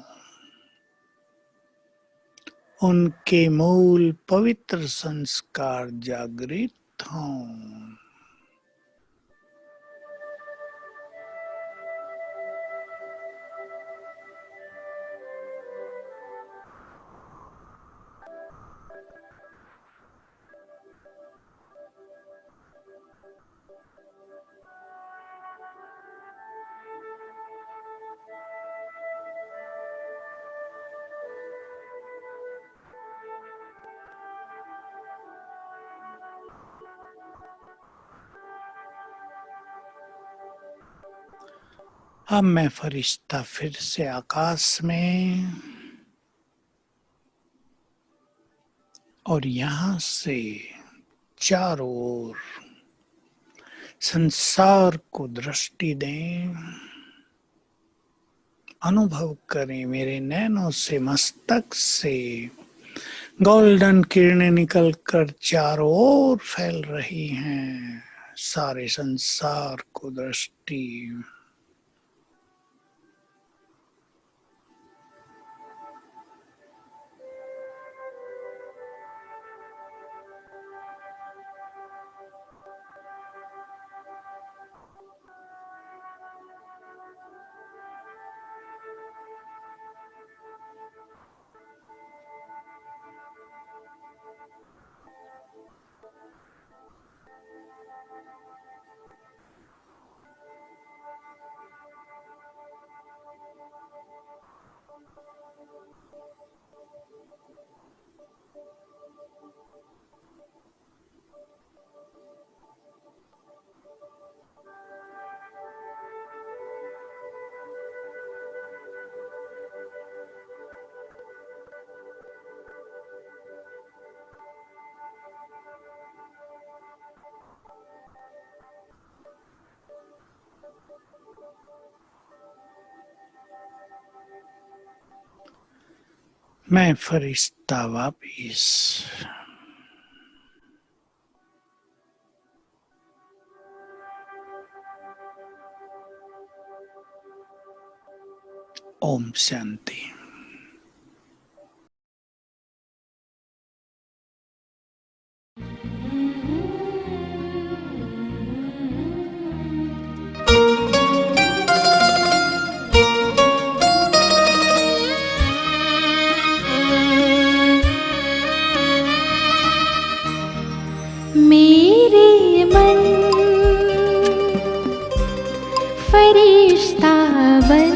उनके मूल पवित्र संस्कार जागृत मुक्त हूं। अब मैं फरिश्ता फिर से आकाश में, और यहां से चारों ओर संसार को दृष्टि दें, अनुभव करें मेरे नैनों से, मस्तक से गोल्डन किरणें निकलकर चारों ओर फैल रही हैं, सारे संसार को दृष्टि। मैं फरिश्ता वापिस। ओम शांति। मेरे मन फरिश्ता बन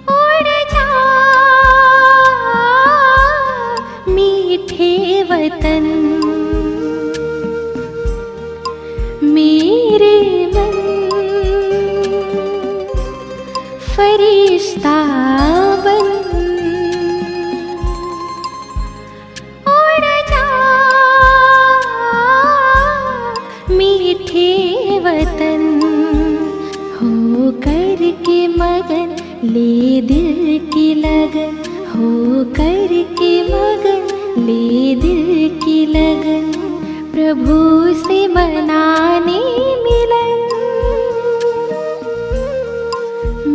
उड़ जा मीठे वतन। मेरे मन फरिश्ता बन वतन, हो कर के मगन ले दिल की लगन, हो कर के मगन ले दिल की लगन, प्रभु से मनाने मिलन।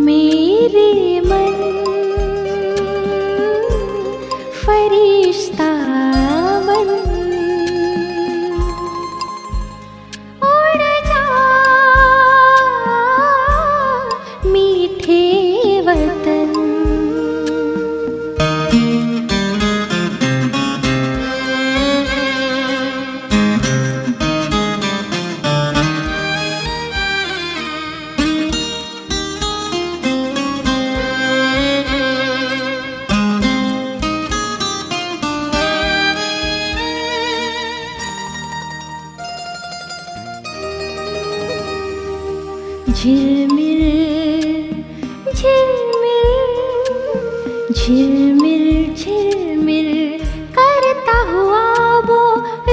मेरे मन फरिश्ता बन वतन। झिलमिल झिलमिल झिलमिल झिलमिल करता हुआ वो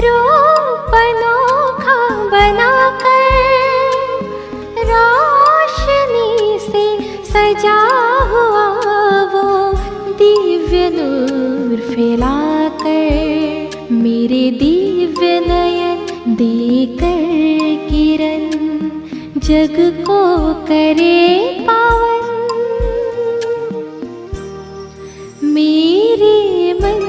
रूप अनोखा बनाकर, रोशनी से सजा हुआ वो दिव्य नूर फैलाकर, मेरे दिव्य नयन देकर किरण जग को करे पावन। मेरे मन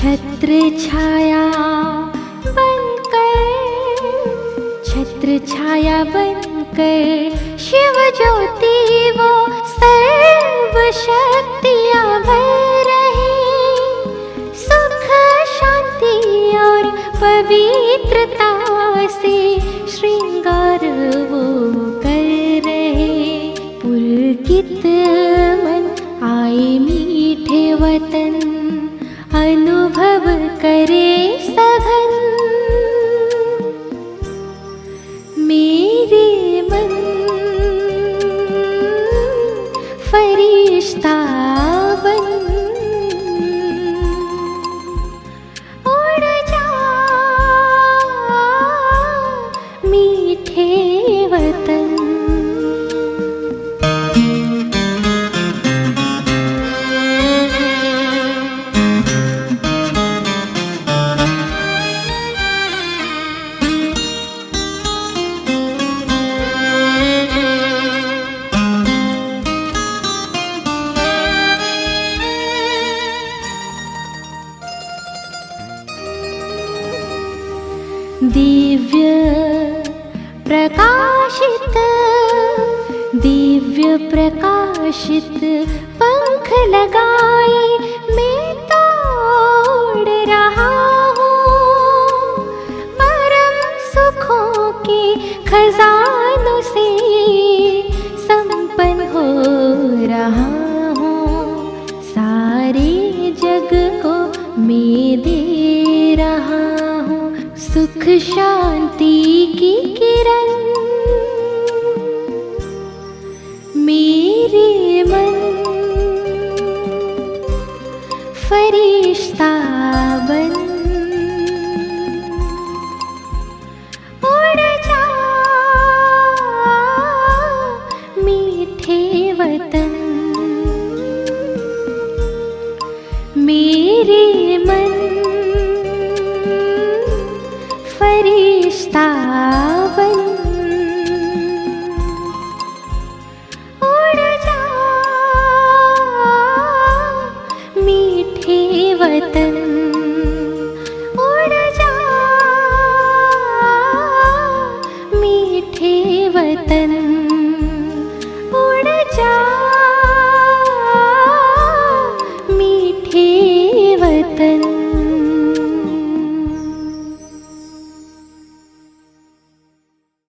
छत्र छाया बनकर, छत्र छाया बनकर शिव ज्योति वो सर्व शक्तियाँ भर रहे। सुख शांति और पवित्रता से श्रृंगार वो कर रहे। पुलकित मन आए मीठे वतन, अनुभव करे सघन। मेरे मन फरिश्ता बन, उड़ जा मीठे वतन। दिव्य प्रकाशित, दिव्य प्रकाशित पंख लगाए मैं तो उड़ रहा हूँ। परम सुखों के खजानों से संपन्न हो रहा हूँ। सारे जग को मैं दे रहा हूँ सुख शांति की किरण। मेरे मन फरिश्ता बन, उड़ जा मीठे वतन। मेरे मन फरिश्ता बन, उड़ जा मीठे वतन।